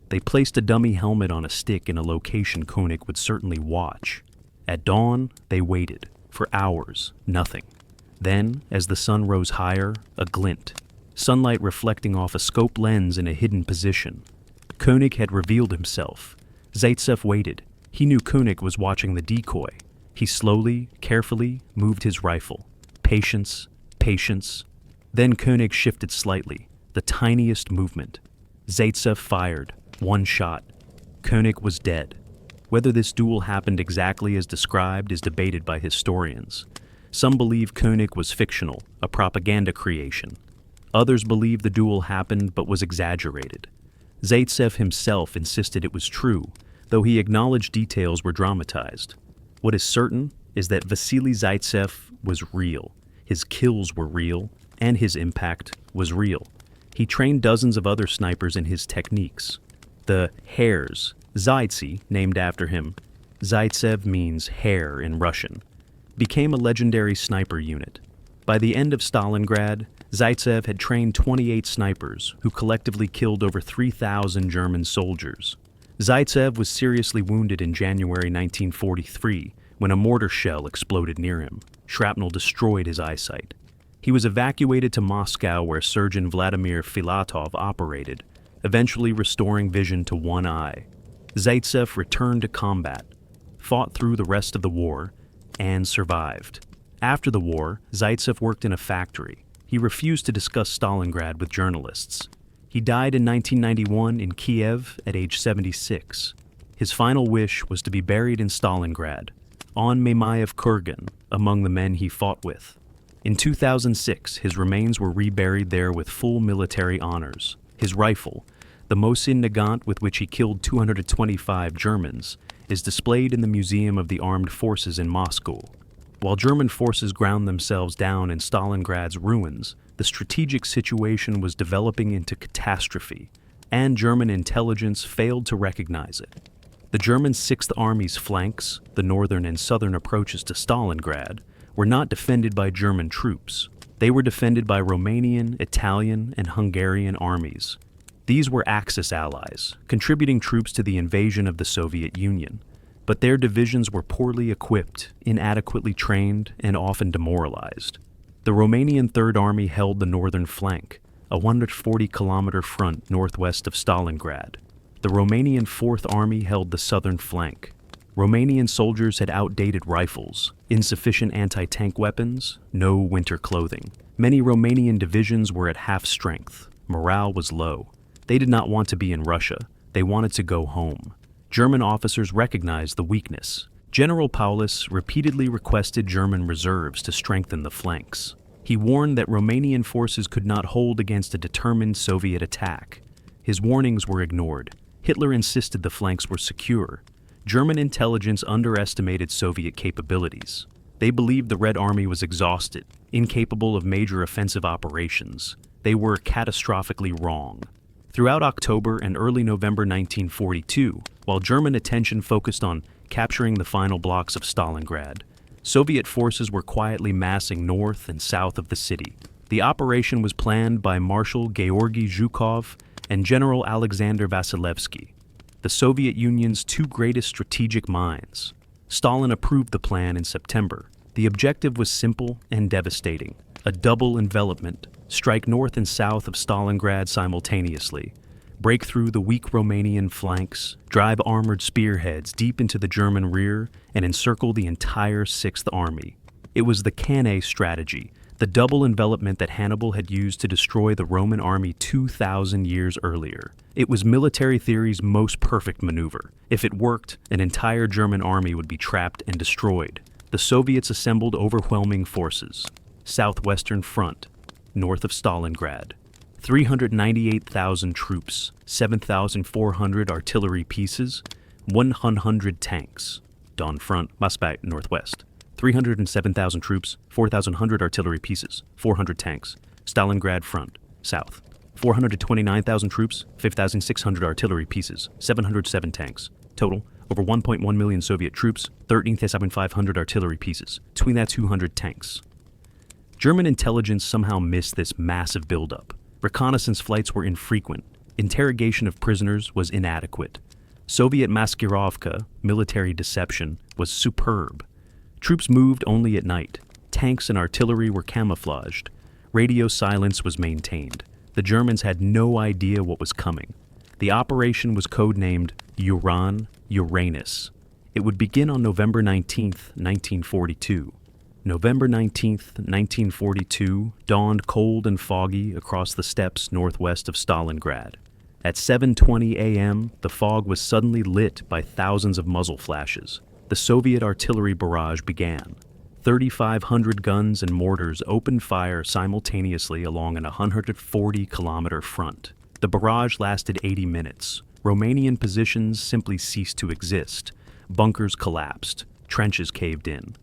Speaker 1: They placed a dummy helmet on a stick in a location König would certainly watch. At dawn, they waited. For hours, nothing. Then, as the sun rose higher, a glint. Sunlight reflecting off a scope lens in a hidden position. König had revealed himself. Zaytsev waited. He knew König was watching the decoy. He slowly, carefully moved his rifle. Patience, patience. Then König shifted slightly, the tiniest movement. Zaytsev fired. One shot. König was dead. Whether this duel happened exactly as described is debated by historians. Some believe König was fictional, a propaganda creation. Others believe the duel happened but was exaggerated. Zaytsev himself insisted it was true, though he acknowledged details were dramatized. What is certain is that Vasily Zaytsev was real. His kills were real, and his impact was real. He trained dozens of other snipers in his techniques. The hares, Zaitse, named after him, Zaytsev means hare in Russian, became a legendary sniper unit. By the end of Stalingrad, Zaytsev had trained 28 snipers who collectively killed over 3,000 German soldiers. Zaytsev was seriously wounded in January 1943 when a mortar shell exploded near him. Shrapnel destroyed his eyesight. He was evacuated to Moscow where surgeon Vladimir Filatov operated, eventually restoring vision to one eye. Zaytsev returned to combat, fought through the rest of the war, and survived. After the war, Zaytsev worked in a factory. He refused to discuss Stalingrad with journalists. He died in 1991 in Kiev at age 76. His final wish was to be buried in Stalingrad, on Mamayev Kurgan, among the men he fought with. In 2006, his remains were reburied there with full military honors. His rifle, the Mosin Nagant with which he killed 225 Germans, is displayed in the Museum of the Armed Forces in Moscow. While German forces ground themselves down in Stalingrad's ruins, the strategic situation was developing into catastrophe, and German intelligence failed to recognize it. The German Sixth Army's flanks, the northern and southern approaches to Stalingrad, were not defended by German troops. They were defended by Romanian, Italian, and Hungarian armies. These were Axis allies, contributing troops to the invasion of the Soviet Union. But their divisions were poorly equipped, inadequately trained, and often demoralized. The Romanian Third Army held the northern flank, a 140-kilometer front northwest of Stalingrad. The Romanian Fourth Army held the southern flank. Romanian soldiers had outdated rifles, insufficient anti-tank weapons, no winter clothing. Many Romanian divisions were at half strength. Morale was low. They did not want to be in Russia. They wanted to go home. German officers recognized the weakness. General Paulus repeatedly requested German reserves to strengthen the flanks. He warned that Romanian forces could not hold against a determined Soviet attack. His warnings were ignored. Hitler insisted the flanks were secure. German intelligence underestimated Soviet capabilities. They believed the Red Army was exhausted, incapable of major offensive operations. They were catastrophically wrong. Throughout October and early November 1942, while German attention focused on capturing the final blocks of Stalingrad, Soviet forces were quietly massing north and south of the city. The operation was planned by Marshal Georgy Zhukov and General Alexander Vasilevsky, the Soviet Union's two greatest strategic minds. Stalin approved the plan in September. The objective was simple and devastating: a double envelopment. Strike north and south of Stalingrad simultaneously, break through the weak Romanian flanks, drive armored spearheads deep into the German rear, and encircle the entire Sixth Army. It was the Cannae strategy, the double envelopment that Hannibal had used to destroy the Roman army 2,000 years earlier. It was military theory's most perfect maneuver. If it worked, an entire German army would be trapped and destroyed. The Soviets assembled overwhelming forces. Southwestern Front, north of Stalingrad. 398,000 troops, 7,400 artillery pieces, 100 tanks. Don Front, Moscow, northwest. 307,000 troops, 4,100 artillery pieces, 400 tanks. Stalingrad Front, south. 429,000 troops, 5,600 artillery pieces, 707 tanks. Total, over 1.1 million Soviet troops, 13,500 artillery pieces, 200 tanks. German intelligence somehow missed this massive buildup. Reconnaissance flights were infrequent. Interrogation of prisoners was inadequate. Soviet maskirovka, military deception, was superb. Troops moved only at night. Tanks and artillery were camouflaged. Radio silence was maintained. The Germans had no idea what was coming. The operation was codenamed Uranus. It would begin on November 19, 1942. November 19, 1942, dawned cold and foggy across the steppes northwest of Stalingrad. At 7:20 a.m., the fog was suddenly lit by thousands of muzzle flashes. The Soviet artillery barrage began. 3,500 guns and mortars opened fire simultaneously along an 140-kilometer front. The barrage lasted 80 minutes. Romanian positions simply ceased to exist. Bunkers collapsed. Trenches caved in.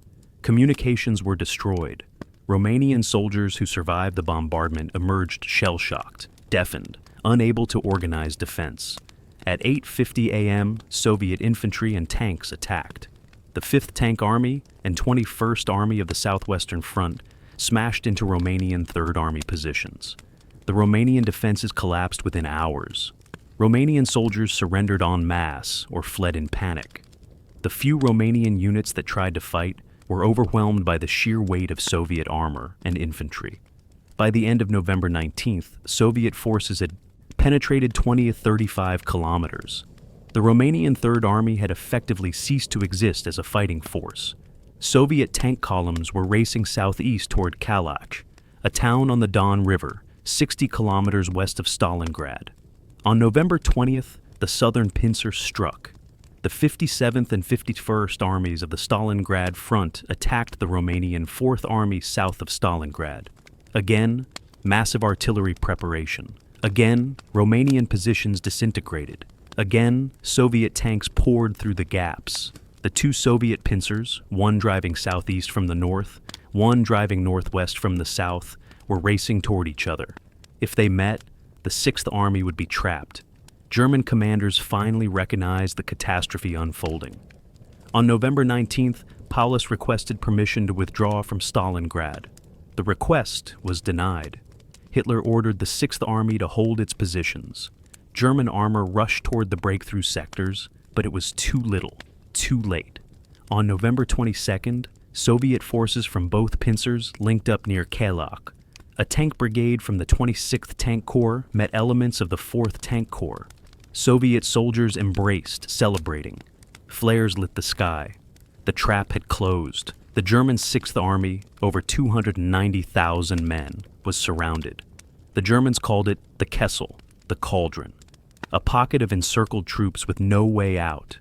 Speaker 1: Communications were destroyed. Romanian soldiers who survived the bombardment emerged shell-shocked, deafened, unable to organize defense. At 8:50 a.m., Soviet infantry and tanks attacked. The 5th Tank Army and 21st Army of the Southwestern Front smashed into Romanian 3rd Army positions. The Romanian defenses collapsed within hours. Romanian soldiers surrendered en masse or fled in panic. The few Romanian units that tried to fight were overwhelmed by the sheer weight of Soviet armor and infantry. By the end of November 19th, Soviet forces had penetrated 35 kilometers. The Romanian Third Army had effectively ceased to exist as a fighting force. Soviet tank columns were racing southeast toward Kalach, a town on the Don River, 60 kilometers west of Stalingrad. On November 20th, the southern pincer struck. The 57th and 51st Armies of the Stalingrad front attacked the Romanian 4th Army south of Stalingrad. Again, massive artillery preparation. Again, Romanian positions disintegrated. Again, Soviet tanks poured through the gaps. The 2 Soviet pincers, one driving southeast from the north, one driving northwest from the south, were racing toward each other. If they met, the 6th Army would be trapped. German commanders finally recognized the catastrophe unfolding. On November 19th, Paulus requested permission to withdraw from Stalingrad. The request was denied. Hitler ordered the 6th Army to hold its positions. German armor rushed toward the breakthrough sectors, but it was too little, too late. On November 22nd, Soviet forces from both pincers linked up near Kalach. A tank brigade from the 26th Tank Corps met elements of the 4th Tank Corps. Soviet soldiers embraced, celebrating. Flares lit the sky. The trap had closed. The German 6th Army, over 290,000 men, was surrounded. The Germans called it the Kessel, the cauldron. A pocket of encircled troops with no way out.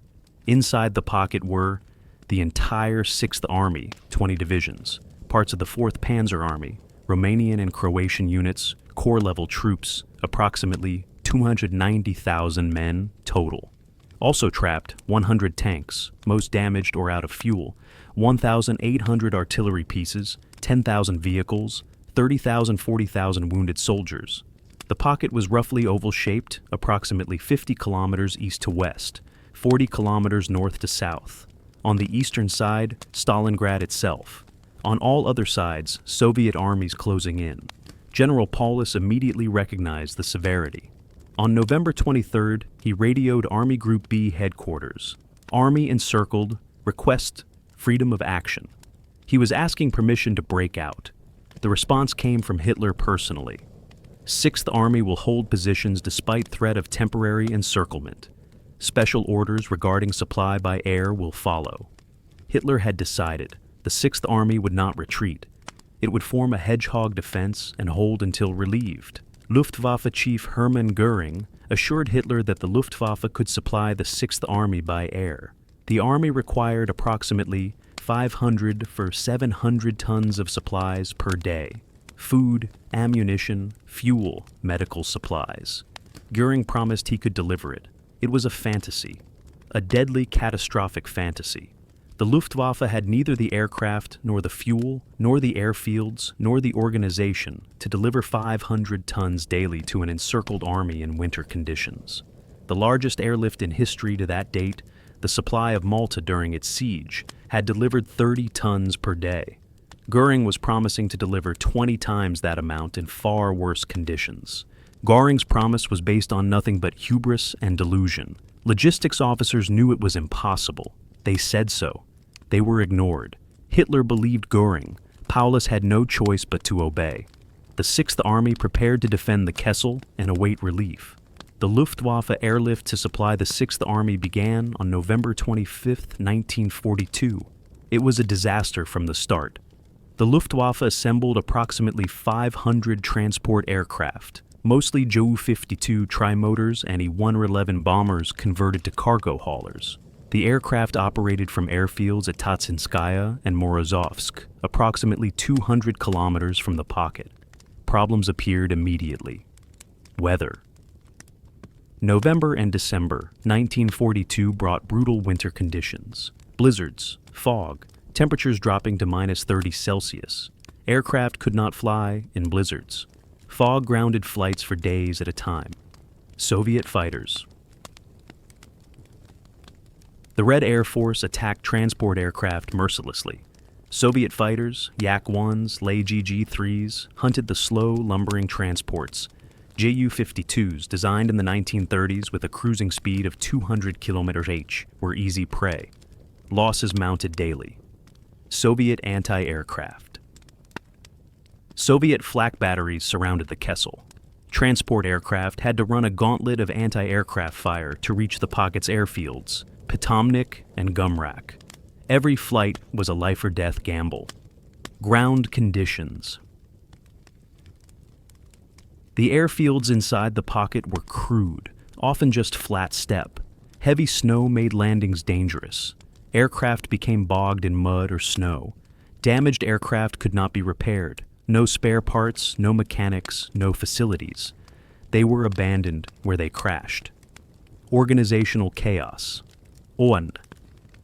Speaker 1: Inside the pocket were the entire 6th Army, 20 divisions, parts of the 4th Panzer Army, Romanian and Croatian units, corps-level troops, approximately 290,000 men total. Also trapped, 100 tanks, most damaged or out of fuel, 1,800 artillery pieces, 10,000 vehicles, 30,000, 40,000 wounded soldiers. The pocket was roughly oval-shaped, approximately 50 kilometers east to west, 40 kilometers north to south. On the eastern side, Stalingrad itself. On all other sides, Soviet armies closing in. General Paulus immediately recognized the severity. On November 23rd, he radioed Army Group B headquarters. Army encircled, request freedom of action. He was asking permission to break out. The response came from Hitler personally. 6th Army will hold positions despite threat of temporary encirclement. Special orders regarding supply by air will follow. Hitler had decided the 6th Army would not retreat. It would form a hedgehog defense and hold until relieved. Luftwaffe Chief Hermann Göring assured Hitler that the Luftwaffe could supply the 6th Army by air. The army required approximately 500 for 700 tons of supplies per day. Food, ammunition, fuel, medical supplies. Göring promised he could deliver it. It was a fantasy, a deadly, catastrophic fantasy. The Luftwaffe had neither the aircraft, nor the fuel, nor the airfields, nor the organization to deliver 500 tons daily to an encircled army in winter conditions. The largest airlift in history to that date, the supply of Malta during its siege, had delivered 30 tons per day. Göring was promising to deliver 20 times that amount in far worse conditions. Göring's promise was based on nothing but hubris and delusion. Logistics officers knew it was impossible. They said so. They were ignored. Hitler believed Göring. Paulus had no choice but to obey. The 6th Army prepared to defend the Kessel and await relief. The Luftwaffe airlift to supply the 6th Army began on November 25, 1942. It was a disaster from the start. The Luftwaffe assembled approximately 500 transport aircraft, mostly Ju-52 trimotors and E-111 bombers converted to cargo haulers. The aircraft operated from airfields at Tatsinskaya and Morozovsk, approximately 200 kilometers from the pocket. Problems appeared immediately. Weather. November and December 1942 brought brutal winter conditions. Blizzards, fog, temperatures dropping to -30°C. Aircraft could not fly in blizzards. Fog grounded flights for days at a time. Soviet fighters. The Red Air Force attacked transport aircraft mercilessly. Soviet fighters, Yak-1s, Lag-GG-3s, hunted the slow, lumbering transports. Ju-52s, designed in the 1930s with a cruising speed of 200 km/h, were easy prey. Losses mounted daily. Soviet anti-aircraft. Soviet flak batteries surrounded the Kessel. Transport aircraft had to run a gauntlet of anti-aircraft fire to reach the pocket's airfields, Pitomnik and Gumrak. Every flight was a life-or-death gamble. Ground conditions. The airfields inside the pocket were crude, often just flat steppe. Heavy snow made landings dangerous. Aircraft became bogged in mud or snow. Damaged aircraft could not be repaired. No spare parts, no mechanics, no facilities. They were abandoned where they crashed. Organizational chaos. OND.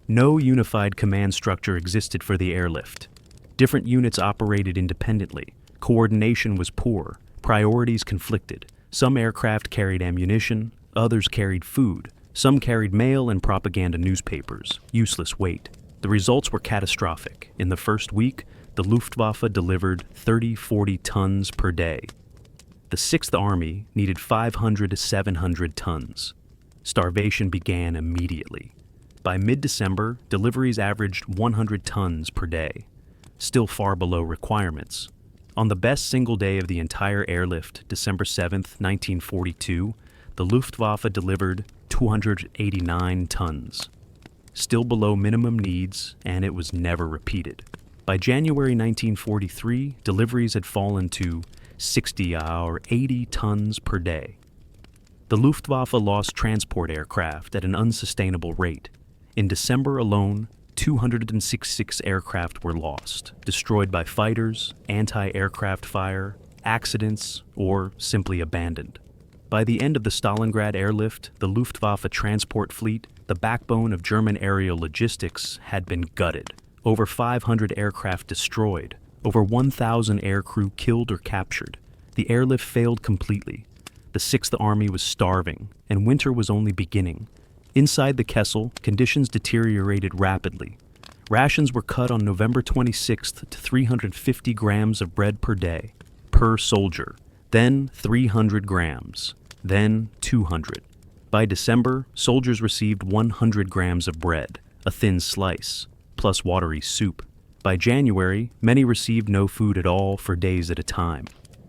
Speaker 1: No unified command structure existed for the airlift. Different units operated independently. Coordination was poor. Priorities conflicted. Some aircraft carried ammunition, others carried food. Some carried mail and propaganda newspapers. Useless weight. The results were catastrophic. In the first week, the Luftwaffe delivered 30-40 tons per day. The 6th Army needed 500 to 700 tons. Starvation began immediately. By mid-December, deliveries averaged 100 tons per day, still far below requirements. On the best single day of the entire airlift, December 7, 1942, the Luftwaffe delivered 289 tons, still below minimum needs, and it was never repeated. By January 1943, deliveries had fallen to 60 or 80 tons per day. The Luftwaffe lost transport aircraft at an unsustainable rate. In December alone, 266 aircraft were lost, destroyed by fighters, anti-aircraft fire, accidents, or simply abandoned. By the end of the Stalingrad airlift, the Luftwaffe transport fleet, the backbone of German aerial logistics, had been gutted. Over 500 aircraft destroyed, over 1,000 aircrew killed or captured. The airlift failed completely. The 6th Army was starving, and winter was only beginning. Inside the Kessel, conditions deteriorated rapidly. Rations were cut on November 26th to 350 grams of bread per day, per soldier, then 300 grams, then 200. By December, soldiers received 100 grams of bread, a thin slice, plus watery soup. By January, many received no food at all for days at a time.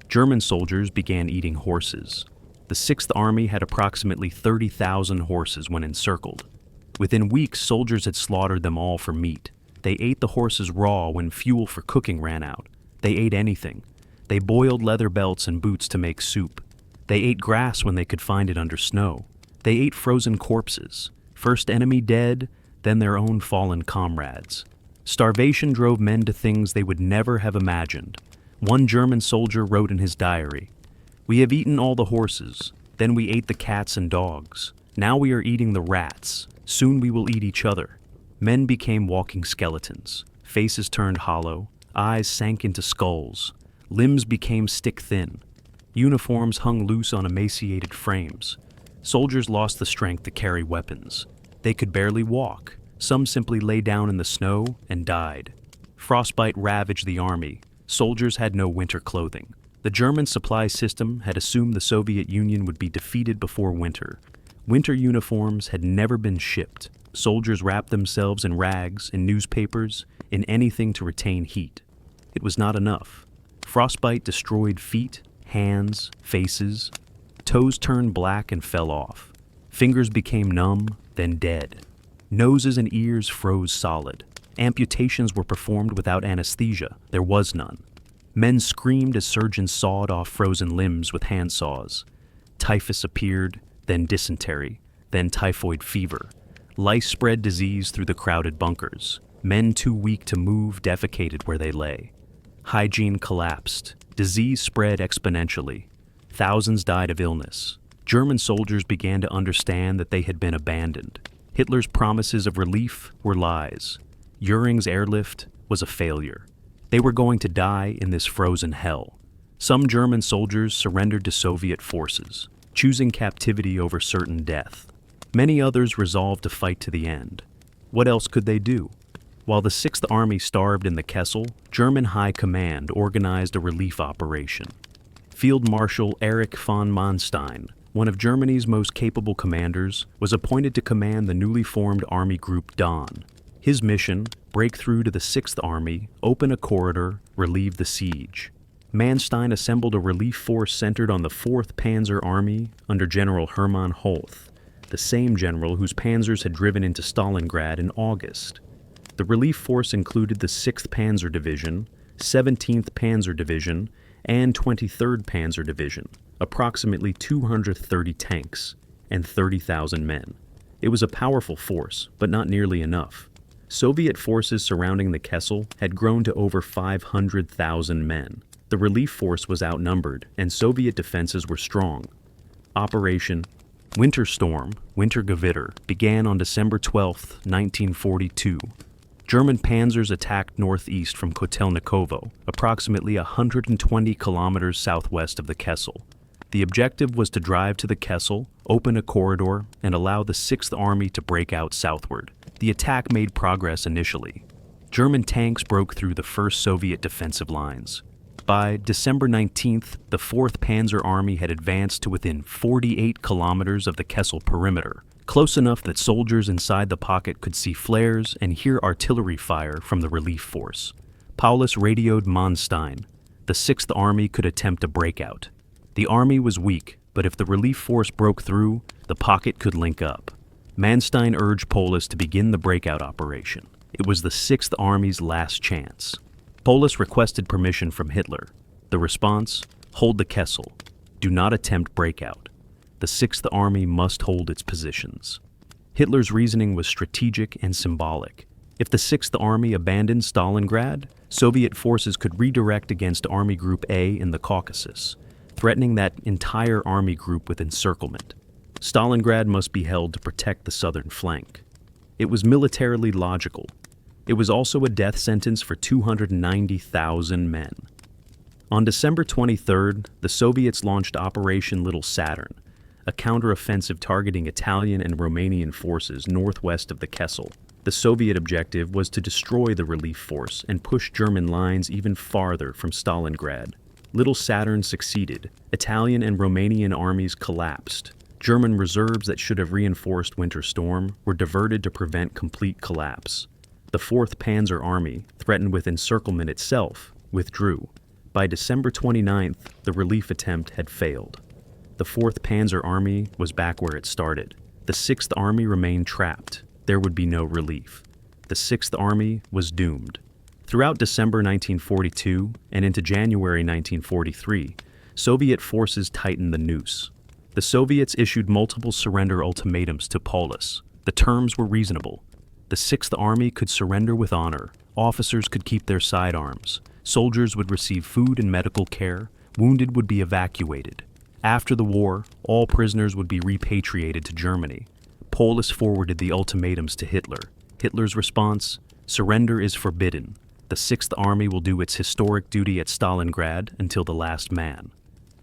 Speaker 1: German soldiers began eating horses. The 6th Army had approximately 30,000 horses when encircled. Within weeks, soldiers had slaughtered them all for meat. They ate the horses raw when fuel for cooking ran out. They ate anything. They boiled leather belts and boots to make soup. They ate grass when they could find it under snow. They ate frozen corpses. First enemy dead, then their own fallen comrades. Starvation drove men to things they would never have imagined. One German soldier wrote in his diary, "We have eaten all the horses, then we ate the cats and dogs. Now we are eating the rats. Soon we will eat each other." Men became walking skeletons. Faces turned hollow. Eyes sank into skulls. Limbs became stick-thin. Uniforms hung loose on emaciated frames. Soldiers lost the strength to carry weapons. They could barely walk. Some simply lay down in the snow and died. Frostbite ravaged the army. Soldiers had no winter clothing. The German supply system had assumed the Soviet Union would be defeated before winter. Winter uniforms had never been shipped. Soldiers wrapped themselves in rags, in newspapers, in anything to retain heat. It was not enough. Frostbite destroyed feet, hands, faces. Toes turned black and fell off. Fingers became numb, then dead. Noses and ears froze solid. Amputations were performed without anesthesia. There was none. Men screamed as surgeons sawed off frozen limbs with handsaws. Typhus appeared, then dysentery, then typhoid fever. Lice spread disease through the crowded bunkers. Men too weak to move defecated where they lay. Hygiene collapsed. Disease spread exponentially. Thousands died of illness. German soldiers began to understand that they had been abandoned. Hitler's promises of relief were lies. Göring's airlift was a failure. They were going to die in this frozen hell. Some German soldiers surrendered to Soviet forces, choosing captivity over certain death. Many others resolved to fight to the end. What else could they do? While the Sixth Army starved in the Kessel, German High Command organized a relief operation. Field Marshal Erich von Manstein, one of Germany's most capable commanders, was appointed to command the newly formed Army Group Don. His mission: break through to the Sixth Army, open a corridor, relieve the siege. Manstein assembled a relief force centered on the 4th Panzer Army under General Hermann, the same general whose panzers had driven into Stalingrad in August. The relief force included the 6th Panzer Division, 17th Panzer Division, and 23rd Panzer Division, approximately 230 tanks, and 30,000 men. It was a powerful force, but not nearly enough. Soviet forces surrounding the Kessel had grown to over 500,000 men. The relief force was outnumbered, and Soviet defenses were strong. Operation Winter Storm, Wintergewitter, began on December 12, 1942. German panzers attacked northeast from Kotelnikovo, approximately 120 kilometers southwest of the Kessel. The objective was to drive to the Kessel, open a corridor, and allow the 6th Army to break out southward. The attack made progress initially. German tanks broke through the first Soviet defensive lines. By December 19th, the 4th Panzer Army had advanced to within 48 kilometers of the Kessel perimeter, close enough that soldiers inside the pocket could see flares and hear artillery fire from the relief force. Paulus radioed Manstein. The 6th Army could attempt a breakout. The army was weak, but if the relief force broke through, the pocket could link up. Manstein urged Paulus to begin the breakout operation. It was the 6th Army's last chance. Paulus requested permission from Hitler. The response: hold the Kessel. Do not attempt breakout. The 6th Army must hold its positions. Hitler's reasoning was strategic and symbolic. If the 6th Army abandoned Stalingrad, Soviet forces could redirect against Army Group A in the Caucasus, threatening that entire army group with encirclement. Stalingrad must be held to protect the southern flank. It was militarily logical. It was also a death sentence for 290,000 men. On December 23rd, the Soviets launched Operation Little Saturn, a counteroffensive targeting Italian and Romanian forces northwest of the Kessel. The Soviet objective was to destroy the relief force and push German lines even farther from Stalingrad. Little Saturn succeeded. Italian and Romanian armies collapsed. German reserves that should have reinforced Winter Storm were diverted to prevent complete collapse. The 4th Panzer Army, threatened with encirclement itself, withdrew. By December 29th, the relief attempt had failed. The 4th Panzer Army was back where it started. The 6th Army remained trapped. There would be no relief. The 6th Army was doomed. Throughout December 1942 and into January 1943, Soviet forces tightened the noose. The Soviets issued multiple surrender ultimatums to Paulus. The terms were reasonable. The 6th Army could surrender with honor. Officers could keep their sidearms. Soldiers would receive food and medical care. Wounded would be evacuated. After the war, all prisoners would be repatriated to Germany. Paulus forwarded the ultimatums to Hitler. Hitler's response: surrender is forbidden. The 6th Army will do its historic duty at Stalingrad until the last man.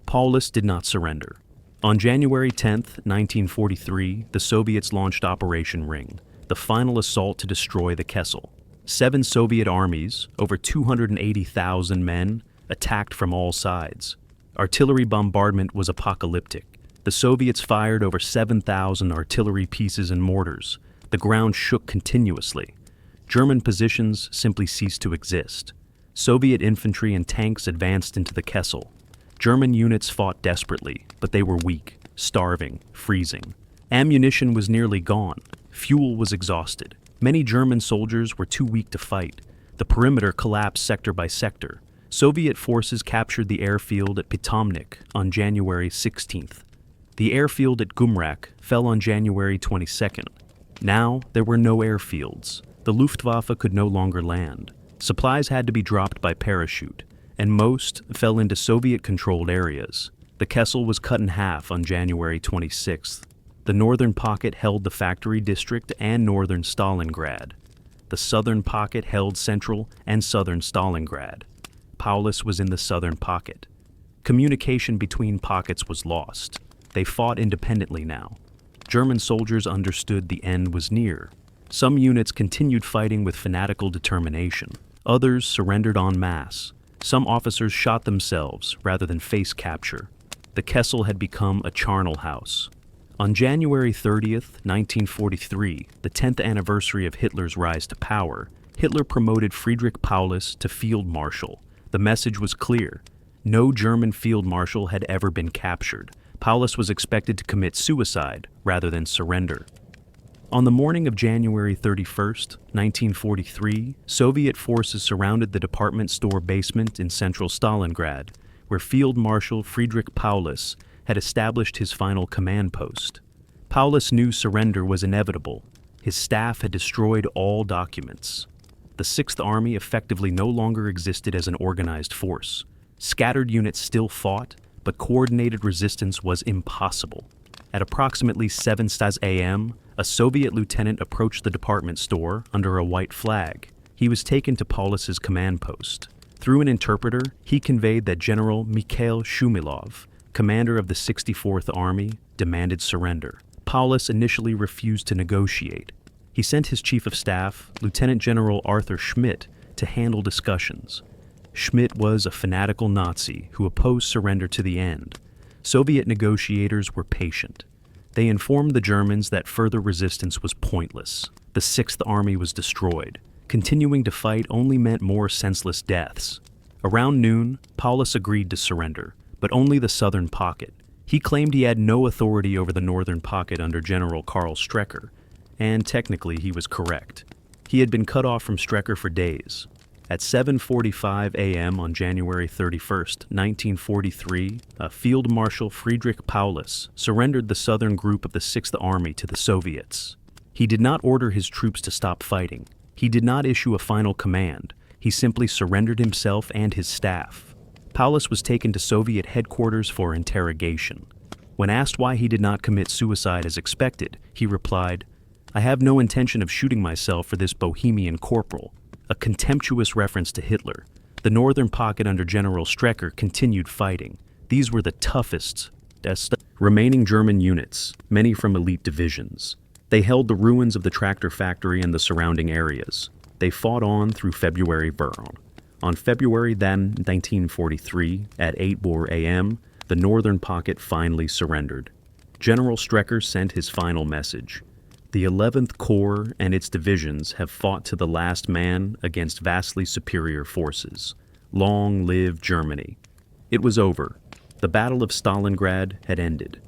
Speaker 1: Paulus did not surrender. On January 10, 1943, the Soviets launched Operation Ring, the final assault to destroy the Kessel. 7 Soviet armies, over 280,000 men, attacked from all sides. Artillery bombardment was apocalyptic. The Soviets fired over 7,000 artillery pieces and mortars. The ground shook continuously. German positions simply ceased to exist. Soviet infantry and tanks advanced into the Kessel. German units fought desperately, but they were weak, starving, freezing. Ammunition was nearly gone. Fuel was exhausted. Many German soldiers were too weak to fight. The perimeter collapsed sector by sector. Soviet forces captured the airfield at Pitomnik on January 16th. The airfield at Gumrak fell on January 22nd. Now there were no airfields. The Luftwaffe could no longer land. Supplies had to be dropped by parachute, and most fell into Soviet-controlled areas. The Kessel was cut in half on January 26th. The northern pocket held the factory district and northern Stalingrad. The southern pocket held central and southern Stalingrad. Paulus was in the southern pocket. Communication between pockets was lost. They fought independently now. German soldiers understood the end was near. Some units continued fighting with fanatical determination. Others surrendered en masse. Some officers shot themselves rather than face capture. The Kessel had become a charnel house. On January 30th, 1943, the 10th anniversary of Hitler's rise to power, Hitler promoted Friedrich Paulus to Field Marshal. The message was clear. No German Field Marshal had ever been captured. Paulus was expected to commit suicide rather than surrender. On the morning of January 31st, 1943, Soviet forces surrounded the department store basement in central Stalingrad, where Field Marshal Friedrich Paulus had established his final command post. Paulus knew surrender was inevitable. His staff had destroyed all documents. The Sixth Army effectively no longer existed as an organized force. Scattered units still fought, but coordinated resistance was impossible. At approximately 7 a.m., a Soviet lieutenant approached the department store under a white flag. He was taken to Paulus's command post. Through an interpreter, he conveyed that General Mikhail Shumilov, commander of the 64th Army, demanded surrender. Paulus initially refused to negotiate. He sent his chief of staff, Lieutenant General Arthur Schmidt, to handle discussions. Schmidt was a fanatical Nazi who opposed surrender to the end. Soviet negotiators were patient. They informed the Germans that further resistance was pointless. The Sixth Army was destroyed. Continuing to fight only meant more senseless deaths. Around noon, Paulus agreed to surrender, but only the southern pocket. He claimed he had no authority over the northern pocket under General Karl Strecker, and technically he was correct. He had been cut off from Strecker for days. At 7:45 a.m. on January 31st, 1943, Field Marshal Friedrich Paulus surrendered the southern group of the Sixth Army to the Soviets. He did not order his troops to stop fighting. He did not issue a final command. He simply surrendered himself and his staff. Paulus was taken to Soviet headquarters for interrogation. When asked why he did not commit suicide as expected, he replied, "I have no intention of shooting myself for this Bohemian corporal," a contemptuous reference to Hitler. The northern pocket under General Strecker continued fighting. These were the toughest remaining German units, many from elite divisions. They held the ruins of the tractor factory and the surrounding areas. They fought on through February burn. On February then, 1943, at 8 a.m., the northern pocket finally surrendered. General Strecker sent his final message. The 11th Corps and its divisions have fought to the last man against vastly superior forces. Long live Germany. It was over. The Battle of Stalingrad had ended.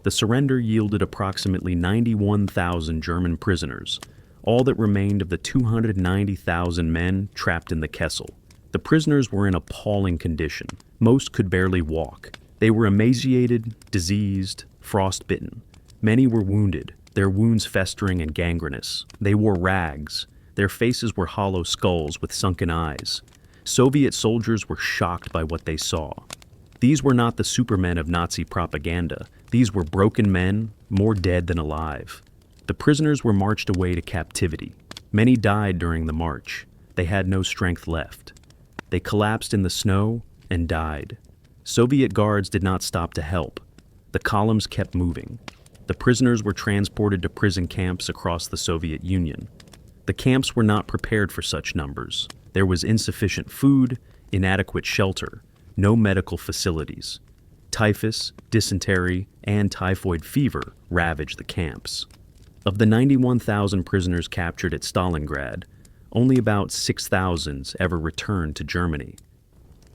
Speaker 1: The surrender yielded approximately 91,000 German prisoners, all that remained of the 290,000 men trapped in the Kessel. The prisoners were in appalling condition. Most could barely walk. They were emaciated, diseased, frostbitten. Many were wounded, their wounds festering and gangrenous. They wore rags. Their faces were hollow skulls with sunken eyes. Soviet soldiers were shocked by what they saw. These were not the supermen of Nazi propaganda. These were broken men, more dead than alive. The prisoners were marched away to captivity. Many died during the march. They had no strength left. They collapsed in the snow and died. Soviet guards did not stop to help. The columns kept moving. The prisoners were transported to prison camps across the Soviet Union. The camps were not prepared for such numbers. There was insufficient food, inadequate shelter, no medical facilities. Typhus, dysentery, and typhoid fever ravaged the camps. Of the 91,000 prisoners captured at Stalingrad, only about 6,000 ever returned to Germany.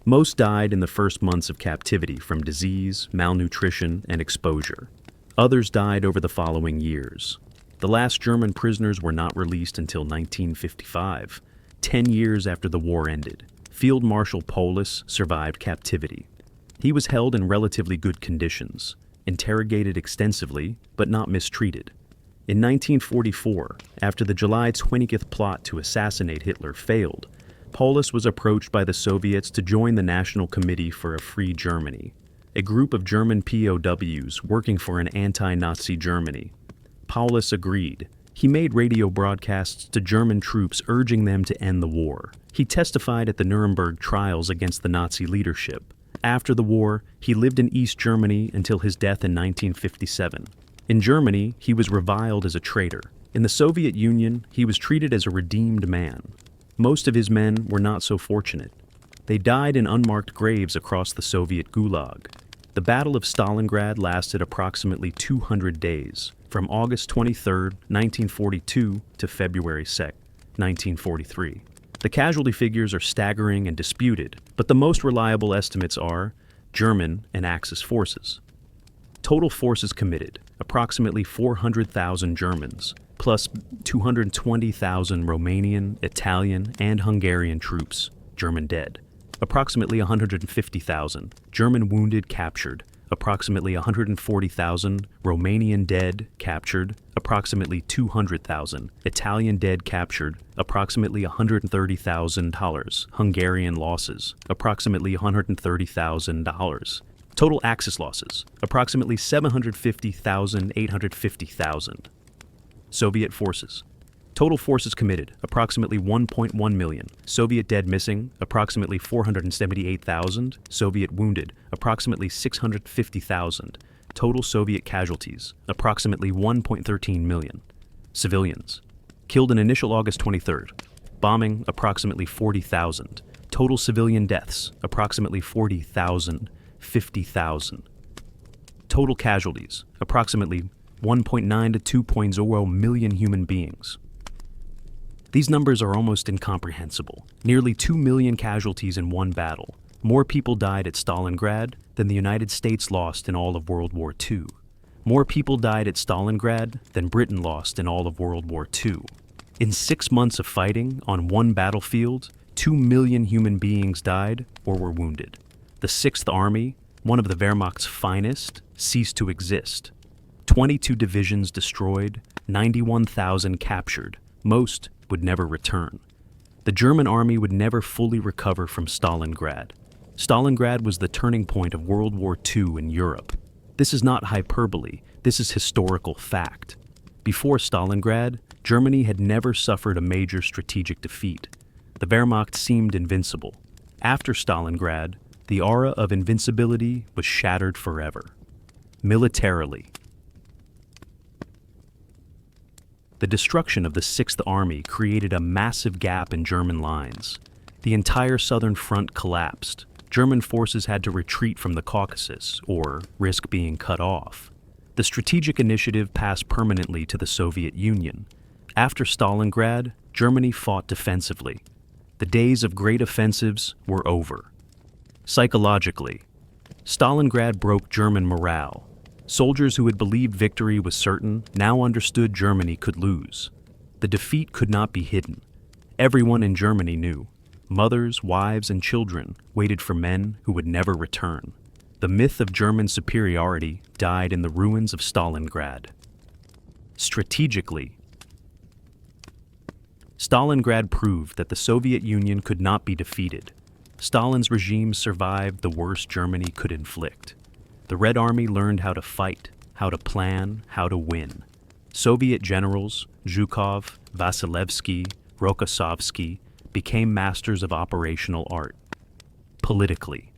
Speaker 1: Most died in the first months of captivity from disease, malnutrition, and exposure. Others died over the following years. The last German prisoners were not released until 1955, 10 years after the war ended. Field Marshal Paulus survived captivity. He was held in relatively good conditions, interrogated extensively, but not mistreated. In 1944, after the July 20th plot to assassinate Hitler failed, Paulus was approached by the Soviets to join the National Committee for a Free Germany, a group of German POWs working for an anti-Nazi Germany. Paulus agreed. He made radio broadcasts to German troops urging them to end the war. He testified at the Nuremberg trials against the Nazi leadership. After the war, he lived in East Germany until his death in 1957. In Germany, he was reviled as a traitor. In the Soviet Union, he was treated as a redeemed man. Most of his men were not so fortunate. They died in unmarked graves across the Soviet Gulag. The Battle of Stalingrad lasted approximately 200 days, from August 23, 1942 to February 2, 1943. The casualty figures are staggering and disputed, but the most reliable estimates are German and Axis forces. Total forces committed, approximately 400,000 Germans, plus 220,000 Romanian, Italian, and Hungarian troops, German dead. Approximately 150,000 German wounded captured, approximately 140,000 Romanian dead captured, approximately 200,000 Italian dead captured, approximately $130,000 Hungarian losses, approximately $130,000. Total Axis losses, approximately 750,000, 850,000. Soviet forces. Total forces committed, approximately 1.1 million. Soviet dead missing, approximately 478,000. Soviet wounded, approximately 650,000. Total Soviet casualties, approximately 1.13 million. Civilians. Killed in initial August 23rd. Bombing, approximately 40,000. Total civilian deaths, approximately 40,000, 50,000. Total casualties, approximately 1.9 to 2.0 million human beings. These numbers are almost incomprehensible. Nearly 2 million casualties in one battle. More people died at Stalingrad than the United States lost in all of World War II. More people died at Stalingrad than Britain lost in all of World War II. In 6 months of fighting on one battlefield, 2 million human beings died or were wounded. The 6th Army, one of the Wehrmacht's finest, ceased to exist. 22 divisions destroyed, 91,000 captured. Most would never return. The German army would never fully recover from Stalingrad. Stalingrad was the turning point of World War II in Europe. This is not hyperbole, this is historical fact. Before Stalingrad, Germany had never suffered a major strategic defeat. The Wehrmacht seemed invincible. After Stalingrad, the aura of invincibility was shattered forever. Militarily, the destruction of the 6th Army created a massive gap in German lines. The entire southern front collapsed. German forces had to retreat from the Caucasus, or risk being cut off. The strategic initiative passed permanently to the Soviet Union. After Stalingrad, Germany fought defensively. The days of great offensives were over. Psychologically, Stalingrad broke German morale. Soldiers who had believed victory was certain now understood Germany could lose. The defeat could not be hidden. Everyone in Germany knew. Mothers, wives, and children waited for men who would never return. The myth of German superiority died in the ruins of Stalingrad. Strategically, Stalingrad proved that the Soviet Union could not be defeated. Stalin's regime survived the worst Germany could inflict. The Red Army learned how to fight, how to plan, how to win. Soviet generals, Zhukov, Vasilevsky, Rokossovsky, became masters of operational art. Politically,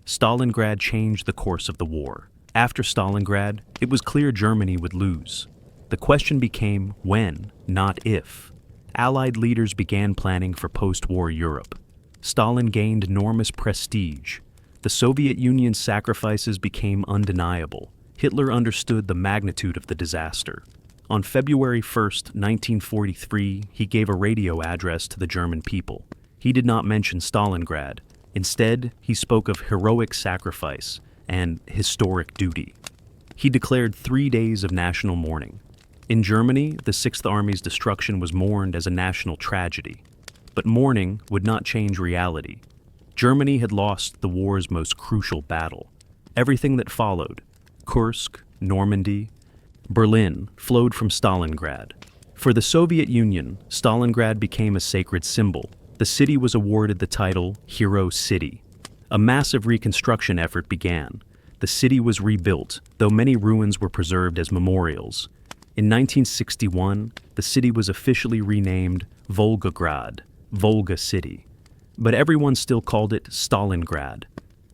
Speaker 1: Stalingrad changed the course of the war. After Stalingrad, it was clear Germany would lose. The question became when, not if. Allied leaders began planning for post-war Europe. Stalin gained enormous prestige. The Soviet Union's sacrifices became undeniable. Hitler understood the magnitude of the disaster. On February 1, 1943, he gave a radio address to the German people. He did not mention Stalingrad. Instead, he spoke of heroic sacrifice and historic duty. He declared 3 days of national mourning. In Germany, the 6th Army's destruction was mourned as a national tragedy. But mourning would not change reality. Germany had lost the war's most crucial battle. Everything that followed, Kursk, Normandy, Berlin, flowed from Stalingrad. For the Soviet Union, Stalingrad became a sacred symbol. The city was awarded the title Hero City. A massive reconstruction effort began. The city was rebuilt, though many ruins were preserved as memorials. In 1961, the city was officially renamed Volgograd, Volga City. But everyone still called it Stalingrad.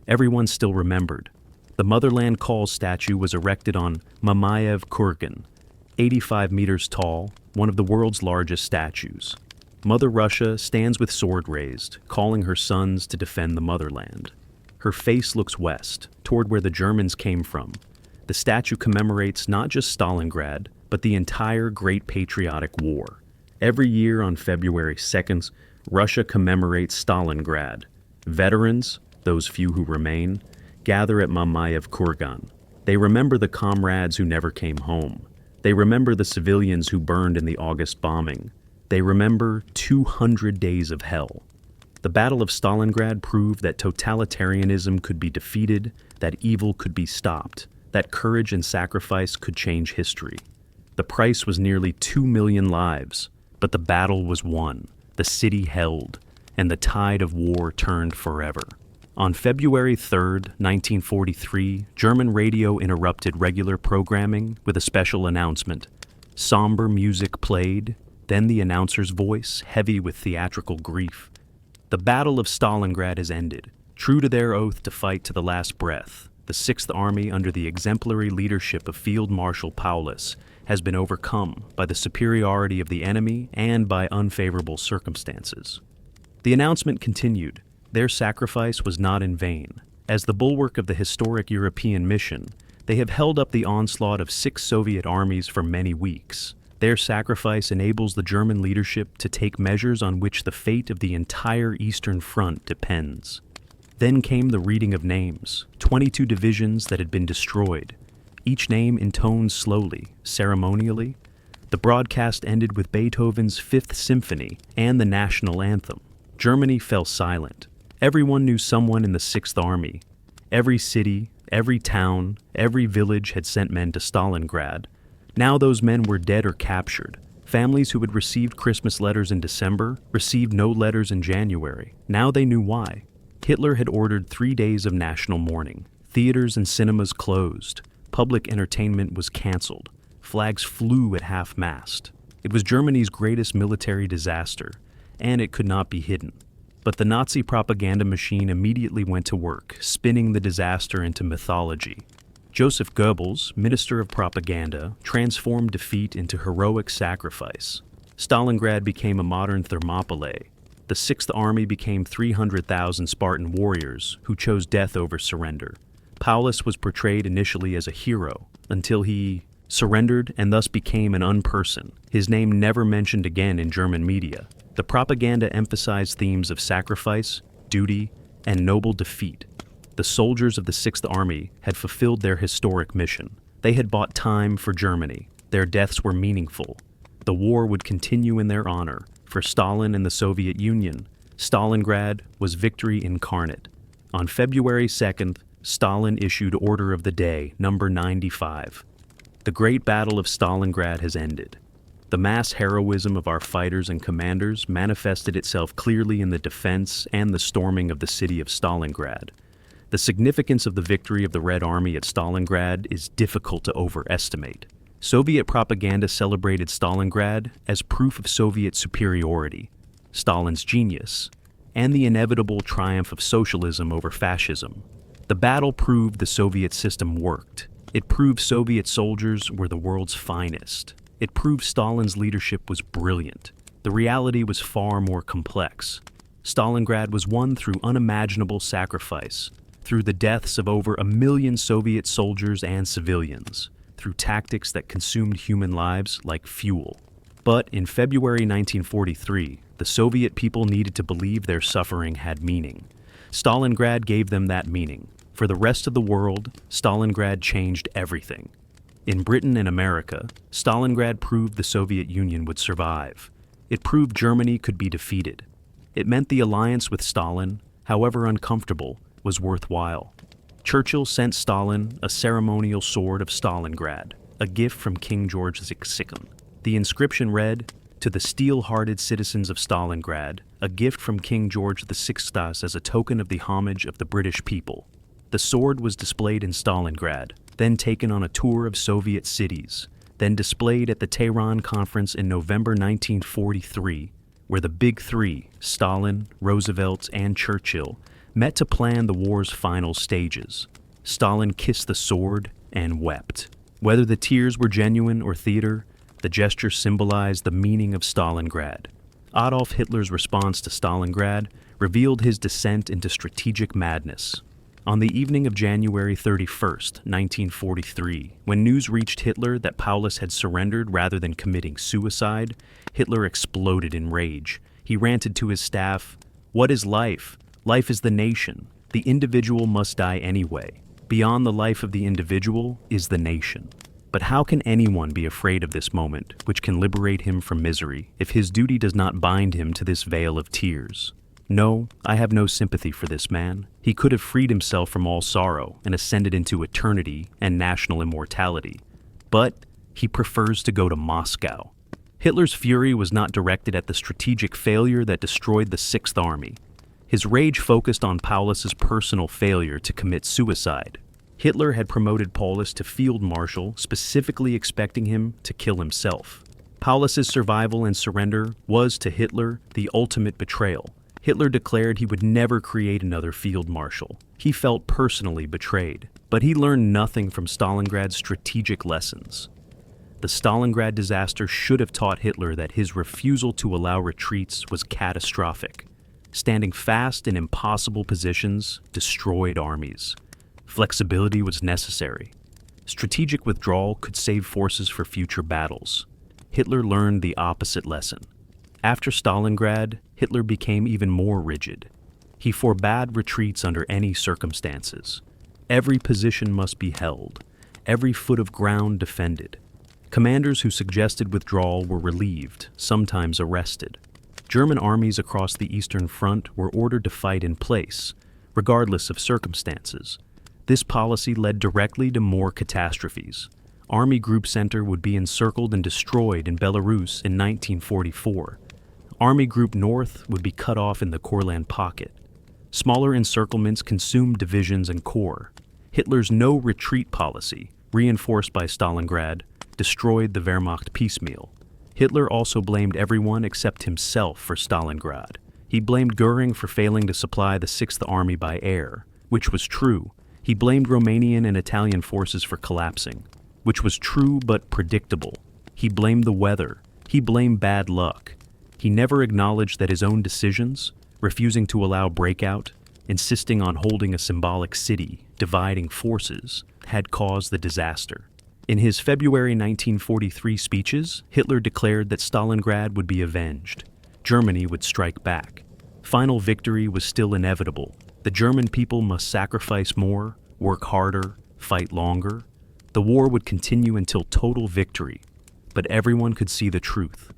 Speaker 1: Everyone still remembered. The Motherland Call statue was erected on Mamayev Kurgan, 85 meters tall, one of the world's largest statues. Mother Russia stands with sword raised, calling her sons to defend the motherland. Her face looks west, toward where the Germans came from. The statue commemorates not just Stalingrad, but the entire Great Patriotic War. Every year on February 2nd, Russia commemorates Stalingrad. Veterans, those few who remain, gather at Mamayev Kurgan. They remember the comrades who never came home. They remember the civilians who burned in the August bombing. They remember 200 days of hell. The Battle of Stalingrad proved that totalitarianism could be defeated, that evil could be stopped, that courage and sacrifice could change history. The price was nearly 2 million lives, but the battle was won, the city held, and the tide of war turned forever. On February 3, 1943, German radio interrupted regular programming with a special announcement. Somber music played, then the announcer's voice, heavy with theatrical grief. The Battle of Stalingrad has ended. True to their oath to fight to the last breath, the Sixth Army, under the exemplary leadership of Field Marshal Paulus, has been overcome by the superiority of the enemy and by unfavorable circumstances. The announcement continued. Their sacrifice was not in vain. As the bulwark of the historic European mission, they have held up the onslaught of 6 Soviet armies for many weeks. Their sacrifice enables the German leadership to take measures on which the fate of the entire Eastern Front depends. Then came the reading of names, 22 divisions that had been destroyed, each name intoned slowly, ceremonially. The broadcast ended with Beethoven's Fifth Symphony and the national anthem. Germany fell silent. Everyone knew someone in the Sixth Army. Every city, every town, every village had sent men to Stalingrad. Now those men were dead or captured. Families who had received Christmas letters in December received no letters in January. Now they knew why. Hitler had ordered 3 days of national mourning. Theaters and cinemas closed. Public entertainment was canceled. Flags flew at half-mast. It was Germany's greatest military disaster, and it could not be hidden. But the Nazi propaganda machine immediately went to work, spinning the disaster into mythology. Joseph Goebbels, Minister of Propaganda, transformed defeat into heroic sacrifice. Stalingrad became a modern Thermopylae. The Sixth Army became 300,000 Spartan warriors who chose death over surrender. Paulus was portrayed initially as a hero, until he surrendered and thus became an unperson, his name never mentioned again in German media. The propaganda emphasized themes of sacrifice, duty, and noble defeat. The soldiers of the Sixth Army had fulfilled their historic mission. They had bought time for Germany. Their deaths were meaningful. The war would continue in their honor. For Stalin and the Soviet Union, Stalingrad was victory incarnate. On February 2nd, Stalin issued Order of the Day, number 95. The Great Battle of Stalingrad has ended. The mass heroism of our fighters and commanders manifested itself clearly in the defense and the storming of the city of Stalingrad. The significance of the victory of the Red Army at Stalingrad is difficult to overestimate. Soviet propaganda celebrated Stalingrad as proof of Soviet superiority, Stalin's genius, and the inevitable triumph of socialism over fascism. The battle proved the Soviet system worked. It proved Soviet soldiers were the world's finest. It proved Stalin's leadership was brilliant. The reality was far more complex. Stalingrad was won through unimaginable sacrifice, through the deaths of over 1 million Soviet soldiers and civilians, through tactics that consumed human lives like fuel. But in February 1943, the Soviet people needed to believe their suffering had meaning. Stalingrad gave them that meaning. For the rest of the world, Stalingrad changed everything. In Britain and America, Stalingrad proved the Soviet Union would survive. It proved Germany could be defeated. It meant the alliance with Stalin, however uncomfortable, was worthwhile. Churchill sent Stalin a ceremonial sword of Stalingrad, a gift from King George VI. The inscription read, "To the steel-hearted citizens of Stalingrad, a gift from King George VI as a token of the homage of the British people." The sword was displayed in Stalingrad, then taken on a tour of Soviet cities. then displayed at the Tehran Conference in November 1943, where the Big Three, Stalin, Roosevelt, and Churchill, met to plan the war's final stages. Stalin kissed the sword and wept. Whether the tears were genuine or theater, the gesture symbolized the meaning of Stalingrad. Adolf Hitler's response to Stalingrad revealed his descent into strategic madness. On the evening of January 31st, 1943, when news reached Hitler that Paulus had surrendered rather than committing suicide, Hitler exploded in rage. He ranted to his staff, "What is life? Life is the nation. The individual must die anyway. Beyond the life of the individual is the nation." But how can anyone be afraid of this moment, which can liberate him from misery, if his duty does not bind him to this vale of tears? No, I have no sympathy for this man. He could have freed himself from all sorrow and ascended into eternity and national immortality. But he prefers to go to Moscow. Hitler's fury was not directed at the strategic failure that destroyed the Sixth Army. His rage focused on Paulus's personal failure to commit suicide. Hitler had promoted Paulus to Field Marshal, specifically expecting him to kill himself. Paulus's survival and surrender was, to Hitler, the ultimate betrayal. Hitler declared he would never create another Field Marshal. He felt personally betrayed, but he learned nothing from Stalingrad's strategic lessons. The Stalingrad disaster should have taught Hitler that his refusal to allow retreats was catastrophic. Standing fast in impossible positions destroyed armies. Flexibility was necessary. Strategic withdrawal could save forces for future battles. Hitler learned the opposite lesson. After Stalingrad, Hitler became even more rigid. He forbade retreats under any circumstances. Every position must be held, every foot of ground defended. Commanders who suggested withdrawal were relieved, sometimes arrested. German armies across the Eastern Front were ordered to fight in place, regardless of circumstances. This policy led directly to more catastrophes. Army Group Center would be encircled and destroyed in Belarus in 1944. Army Group North would be cut off in the Courland Pocket. Smaller encirclements consumed divisions and corps. Hitler's no-retreat policy, reinforced by Stalingrad, destroyed the Wehrmacht piecemeal. Hitler also blamed everyone except himself for Stalingrad. He blamed Göring for failing to supply the Sixth Army by air, which was true. He blamed Romanian and Italian forces for collapsing, which was true but predictable. He blamed the weather. He blamed bad luck. He never acknowledged that his own decisions, refusing to allow breakout, insisting on holding a symbolic city, dividing forces, had caused the disaster. In his February 1943 speeches, Hitler declared that Stalingrad would be avenged. Germany would strike back. Final victory was still inevitable. The German people must sacrifice more, work harder, fight longer. The war would continue until total victory. But everyone could see the truth.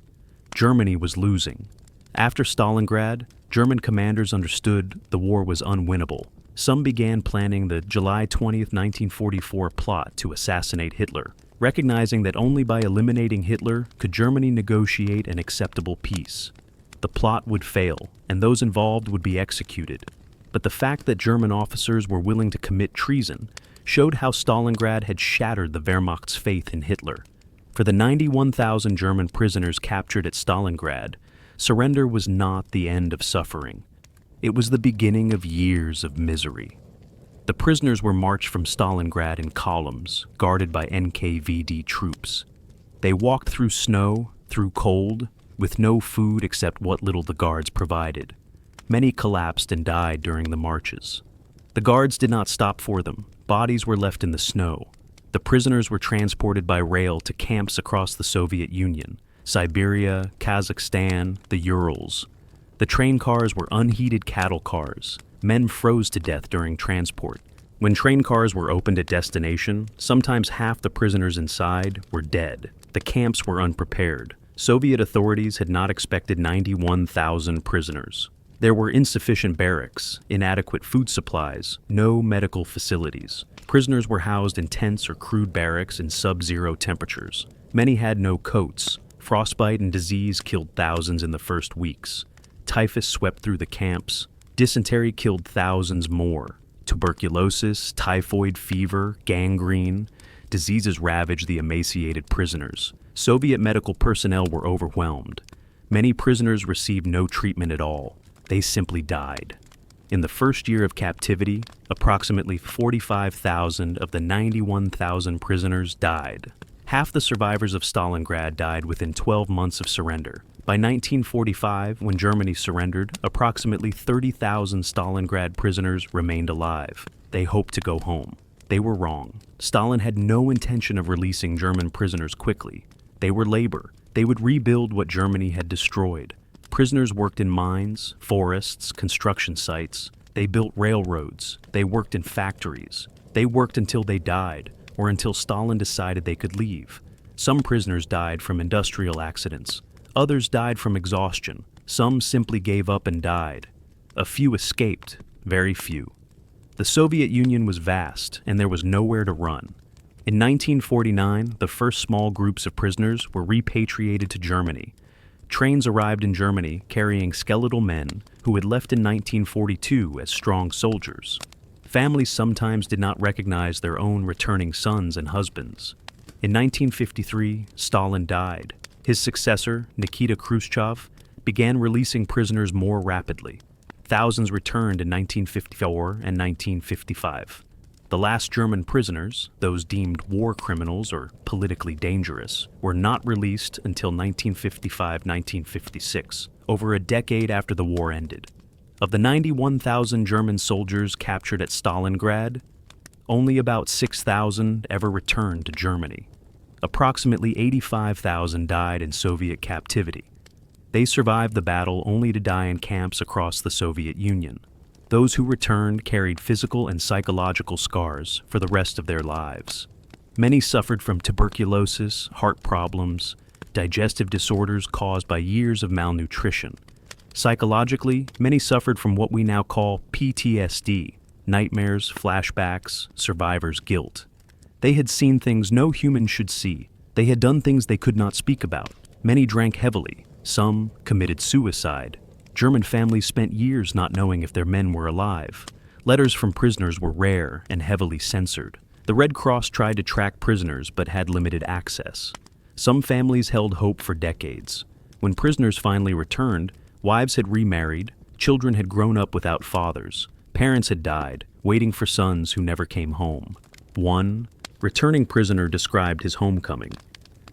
Speaker 1: Germany was losing. After Stalingrad, German commanders understood the war was unwinnable. Some began planning the July 20, 1944 plot to assassinate Hitler, recognizing that only by eliminating Hitler could Germany negotiate an acceptable peace. The plot would fail, and those involved would be executed. But the fact that German officers were willing to commit treason showed how Stalingrad had shattered the Wehrmacht's faith in Hitler. For the 91,000 German prisoners captured at Stalingrad, surrender was not the end of suffering. It was the beginning of years of misery. The prisoners were marched from Stalingrad in columns, guarded by NKVD troops. They walked through snow, through cold, with no food except what little the guards provided. Many collapsed and died during the marches. The guards did not stop for them. Bodies were left in the snow. The prisoners were transported by rail to camps across the Soviet Union, Siberia, Kazakhstan, the Urals. The train cars were unheated cattle cars. Men froze to death during transport. When train cars were opened at destination, sometimes half the prisoners inside were dead. The camps were unprepared. Soviet authorities had not expected 91,000 prisoners. There were insufficient barracks, inadequate food supplies, no medical facilities. Prisoners were housed in tents or crude barracks in sub-zero temperatures. Many had no coats. Frostbite and disease killed thousands in the first weeks. Typhus swept through the camps. Dysentery killed thousands more. Tuberculosis, typhoid fever, gangrene. Diseases ravaged the emaciated prisoners. Soviet medical personnel were overwhelmed. Many prisoners received no treatment at all. They simply died. In the first year of captivity, approximately 45,000 of the 91,000 prisoners died. Half the survivors of Stalingrad died within 12 months of surrender. By 1945, when Germany surrendered, approximately 30,000 Stalingrad prisoners remained alive. They hoped to go home. They were wrong. Stalin had no intention of releasing German prisoners quickly. They were labor. They would rebuild what Germany had destroyed. Prisoners worked in mines, forests, construction sites. They built railroads. They worked in factories. They worked until they died, or until Stalin decided they could leave. Some prisoners died from industrial accidents. Others died from exhaustion. Some simply gave up and died. A few escaped, very few. The Soviet Union was vast, and there was nowhere to run. In 1949, the first small groups of prisoners were repatriated to Germany. Trains arrived in Germany carrying skeletal men who had left in 1942 as strong soldiers. Families sometimes did not recognize their own returning sons and husbands. In 1953, Stalin died. His successor, Nikita Khrushchev, began releasing prisoners more rapidly. Thousands returned in 1954 and 1955. The last German prisoners, those deemed war criminals or politically dangerous, were not released until 1955-1956, over a decade after the war ended. Of the 91,000 German soldiers captured at Stalingrad, only about 6,000 ever returned to Germany. Approximately 85,000 died in Soviet captivity. They survived the battle only to die in camps across the Soviet Union. Those who returned carried physical and psychological scars for the rest of their lives. Many suffered from tuberculosis, heart problems, digestive disorders caused by years of malnutrition. Psychologically, many suffered from what we now call PTSD, nightmares, flashbacks, survivor's guilt. They had seen things no human should see. They had done things they could not speak about. Many drank heavily. Some committed suicide. German families spent years not knowing if their men were alive. Letters from prisoners were rare and heavily censored. The Red Cross tried to track prisoners but had limited access. Some families held hope for decades. When prisoners finally returned, wives had remarried, children had grown up without fathers, parents had died, waiting for sons who never came home. One returning prisoner described his homecoming.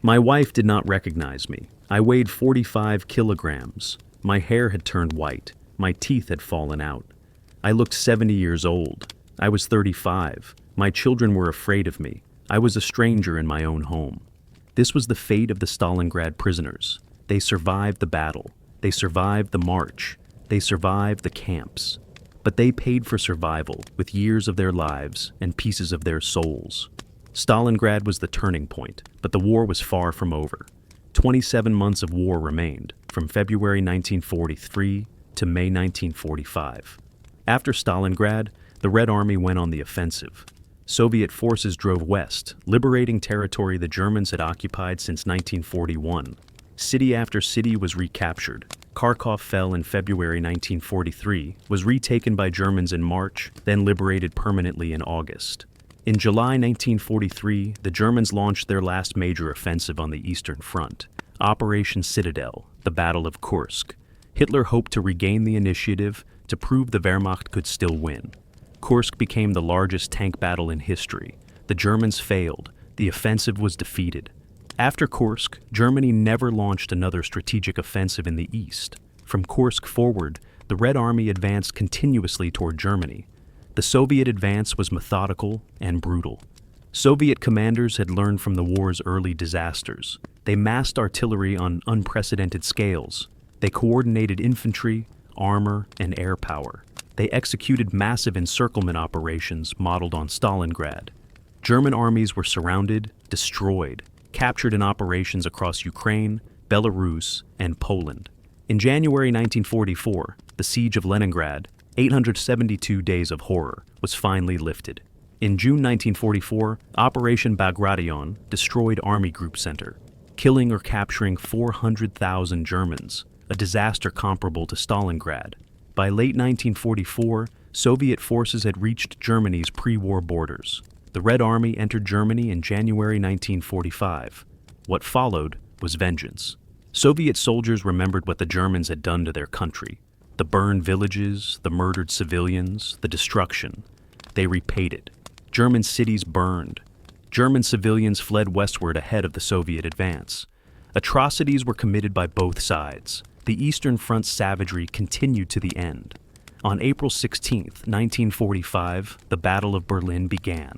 Speaker 1: "My wife did not recognize me. I weighed 45 kilograms. My hair had turned white. My teeth had fallen out. I looked 70 years old. I was 35. My children were afraid of me. I was a stranger in my own home." This was the fate of the Stalingrad prisoners. They survived the battle. They survived the march. They survived the camps. But they paid for survival with years of their lives and pieces of their souls. Stalingrad was the turning point, but the war was far from over. 27 months of war remained, from February 1943 to May 1945. After Stalingrad, the Red Army went on the offensive. Soviet forces drove west, liberating territory the Germans had occupied since 1941. City after city was recaptured. Kharkov fell in February 1943, was retaken by Germans in March, then liberated permanently in August. In July 1943, the Germans launched their last major offensive on the Eastern Front, Operation Citadel, the Battle of Kursk. Hitler hoped to regain the initiative to prove the Wehrmacht could still win. Kursk became the largest tank battle in history. The Germans failed. The offensive was defeated. After Kursk, Germany never launched another strategic offensive in the east. From Kursk forward, the Red Army advanced continuously toward Germany. The Soviet advance was methodical and brutal. Soviet commanders had learned from the war's early disasters. They massed artillery on unprecedented scales. They coordinated infantry, armor, and air power. They executed massive encirclement operations modeled on Stalingrad. German armies were surrounded, destroyed, captured in operations across Ukraine, Belarus, and Poland. In January 1944, the siege of Leningrad, 872 days of horror, was finally lifted. In June 1944, Operation Bagration destroyed Army Group Center, killing or capturing 400,000 Germans, a disaster comparable to Stalingrad. By late 1944, Soviet forces had reached Germany's pre-war borders. The Red Army entered Germany in January 1945. What followed was vengeance. Soviet soldiers remembered what the Germans had done to their country. The burned villages, the murdered civilians, the destruction. They repaid it. German cities burned. German civilians fled westward ahead of the Soviet advance. Atrocities were committed by both sides. The Eastern Front's savagery continued to the end. On April 16, 1945, the Battle of Berlin began.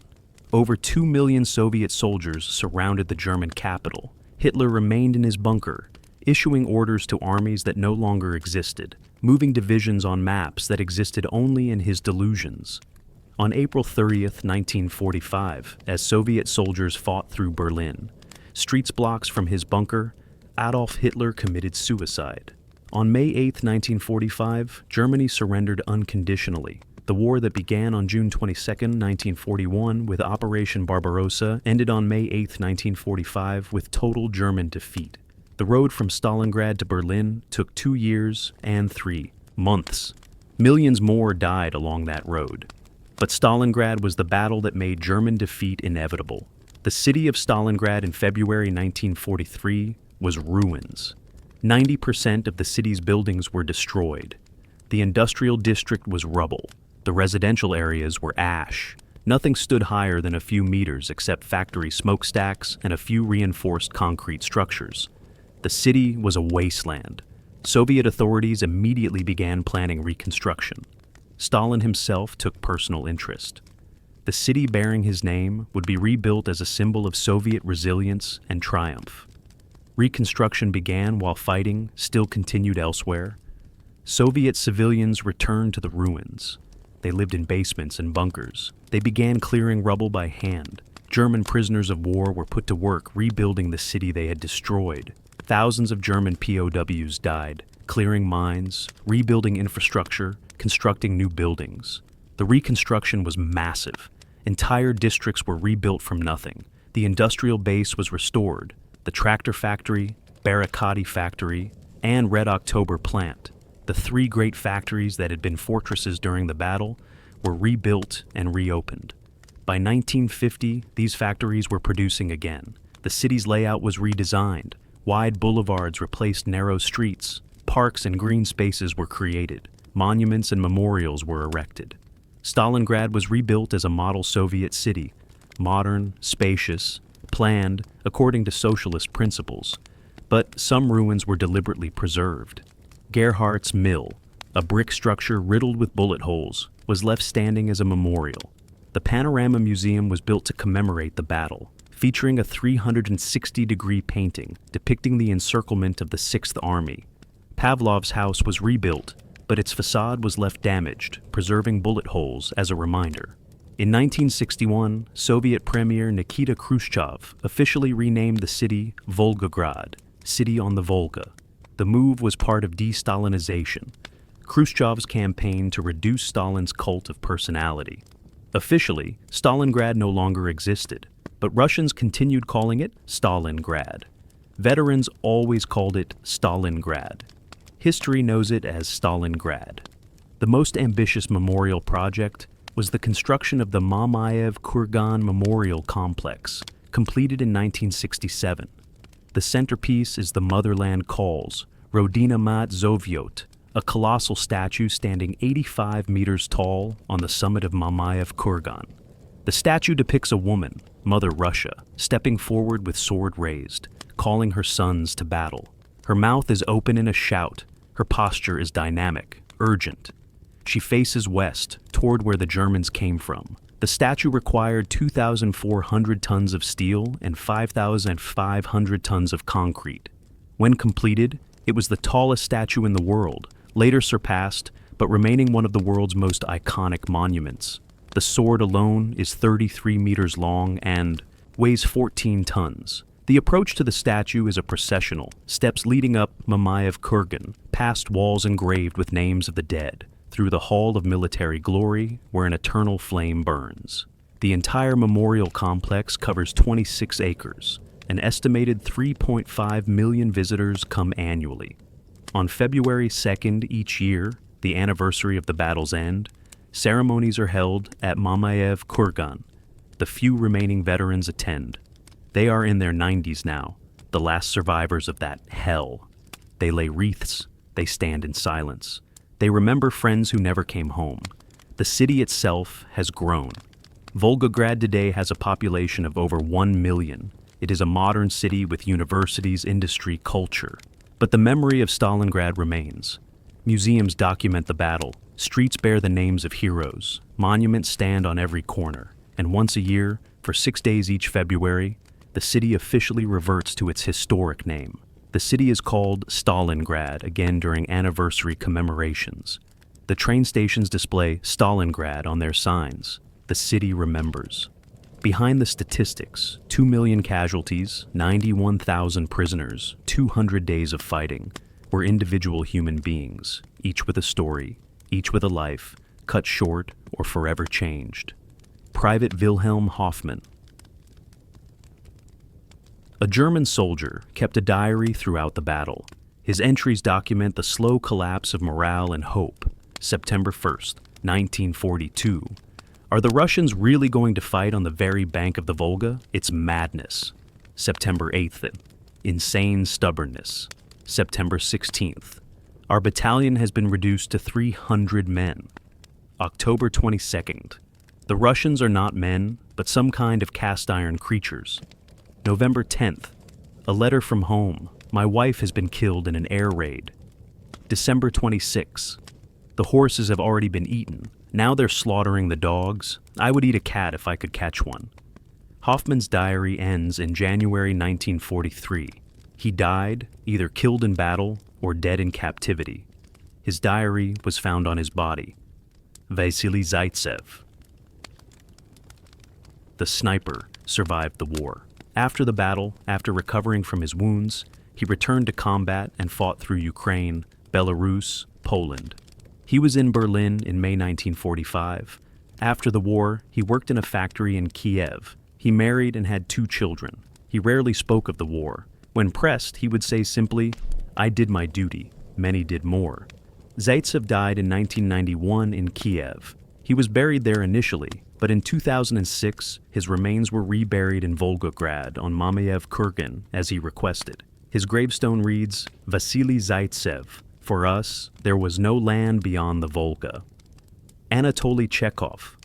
Speaker 1: Over 2 million Soviet soldiers surrounded the German capital. Hitler remained in his bunker, issuing orders to armies that no longer existed, moving divisions on maps that existed only in his delusions. On April 30, 1945, as Soviet soldiers fought through Berlin, streets blocks from his bunker, Adolf Hitler committed suicide. On May 8, 1945, Germany surrendered unconditionally. The war that began on June 22, 1941 with Operation Barbarossa ended on May 8, 1945 with total German defeat. The road from Stalingrad to Berlin took 2 years and 3 months. Millions more died along that road. But Stalingrad was the battle that made German defeat inevitable. The city of Stalingrad in February 1943 was ruins. 90% of the city's buildings were destroyed. The industrial district was rubble. The residential areas were ash. Nothing stood higher than a few meters except factory smokestacks and a few reinforced concrete structures. The city was a wasteland. Soviet authorities immediately began planning reconstruction. Stalin himself took personal interest. The city bearing his name would be rebuilt as a symbol of Soviet resilience and triumph. Reconstruction began while fighting still continued elsewhere. Soviet civilians returned to the ruins. They lived in basements and bunkers. They began clearing rubble by hand. German prisoners of war were put to work rebuilding the city they had destroyed. Thousands of German POWs died, clearing mines, rebuilding infrastructure, constructing new buildings. The reconstruction was massive. Entire districts were rebuilt from nothing. The industrial base was restored. The tractor factory, Barricade factory, and Red October plant, the 3 great factories that had been fortresses during the battle, were rebuilt and reopened. By 1950, these factories were producing again. The city's layout was redesigned. Wide boulevards replaced narrow streets. Parks and green spaces were created. Monuments and memorials were erected. Stalingrad was rebuilt as a model Soviet city, modern, spacious, planned according to socialist principles. But some ruins were deliberately preserved. Gerhardt's Mill, a brick structure riddled with bullet holes, was left standing as a memorial. The Panorama Museum was built to commemorate the battle, featuring a 360-degree painting depicting the encirclement of the 6th Army. Pavlov's house was rebuilt, but its facade was left damaged, preserving bullet holes as a reminder. In 1961, Soviet Premier Nikita Khrushchev officially renamed the city Volgograd, City on the Volga. The move was part of de-Stalinization, Khrushchev's campaign to reduce Stalin's cult of personality. Officially, Stalingrad no longer existed, but Russians continued calling it Stalingrad. Veterans always called it Stalingrad. History knows it as Stalingrad. The most ambitious memorial project was the construction of the Mamayev Kurgan Memorial Complex, completed in 1967. The centerpiece is the Motherland Calls, Rodina Mat Zovyot, a colossal statue standing 85 meters tall on the summit of Mamayev Kurgan. The statue depicts a woman, Mother Russia, stepping forward with sword raised, calling her sons to battle. Her mouth is open in a shout. Her posture is dynamic, urgent. She faces west, toward where the Germans came from. The statue required 2,400 tons of steel and 5,500 tons of concrete. When completed, it was the tallest statue in the world, later surpassed, but remaining one of the world's most iconic monuments. The sword alone is 33 meters long and weighs 14 tons. The approach to the statue is a processional, steps leading up Mamayev Kurgan, past walls engraved with names of the dead, through the Hall of Military Glory, where an eternal flame burns. The entire memorial complex covers 26 acres. An estimated 3.5 million visitors come annually. On February 2nd each year, the anniversary of the battle's end, ceremonies are held at Mamayev Kurgan. The few remaining veterans attend. They are in their 90s now, the last survivors of that hell. They lay wreaths. They stand in silence. They remember friends who never came home. The city itself has grown. Volgograd today has a population of over 1 million. It is a modern city with universities, industry, culture. But the memory of Stalingrad remains. Museums document the battle. Streets bear the names of heroes. Monuments stand on every corner. And once a year, for 6 days each February, the city officially reverts to its historic name. The city is called Stalingrad, again during anniversary commemorations. The train stations display Stalingrad on their signs. The city remembers. Behind the statistics, 2 million casualties, 91,000 prisoners, 200 days of fighting, were individual human beings, each with a story, each with a life, cut short or forever changed. Private Wilhelm Hoffmann. A German soldier kept a diary throughout the battle. His entries document the slow collapse of morale and hope. September 1st, 1942. Are the Russians really going to fight on the very bank of the Volga? It's madness. September 8th. Insane stubbornness. September 16th. Our battalion has been reduced to 300 men. October 22nd. The Russians are not men, but some kind of cast-iron creatures. November 10th. A letter from home. My wife has been killed in an air raid. December 26th. The horses have already been eaten. Now they're slaughtering the dogs. I would eat a cat if I could catch one. Hoffmann's diary ends in January 1943. He died, either killed in battle or dead in captivity. His diary was found on his body. Vasily Zaytsev. The sniper survived the war. After the battle, after recovering from his wounds, he returned to combat and fought through Ukraine, Belarus, Poland. He was in Berlin in May 1945. After the war, he worked in a factory in Kiev. He married and had 2 children. He rarely spoke of the war. When pressed, he would say simply, "I did my duty. Many did more." Zaytsev died in 1991 in Kiev. He was buried there initially, but in 2006, his remains were reburied in Volgograd on Mamayev Kurgan as he requested. His gravestone reads, Vasily Zaytsev. For us, there was no land beyond the Volga. Anatoly Chekhov,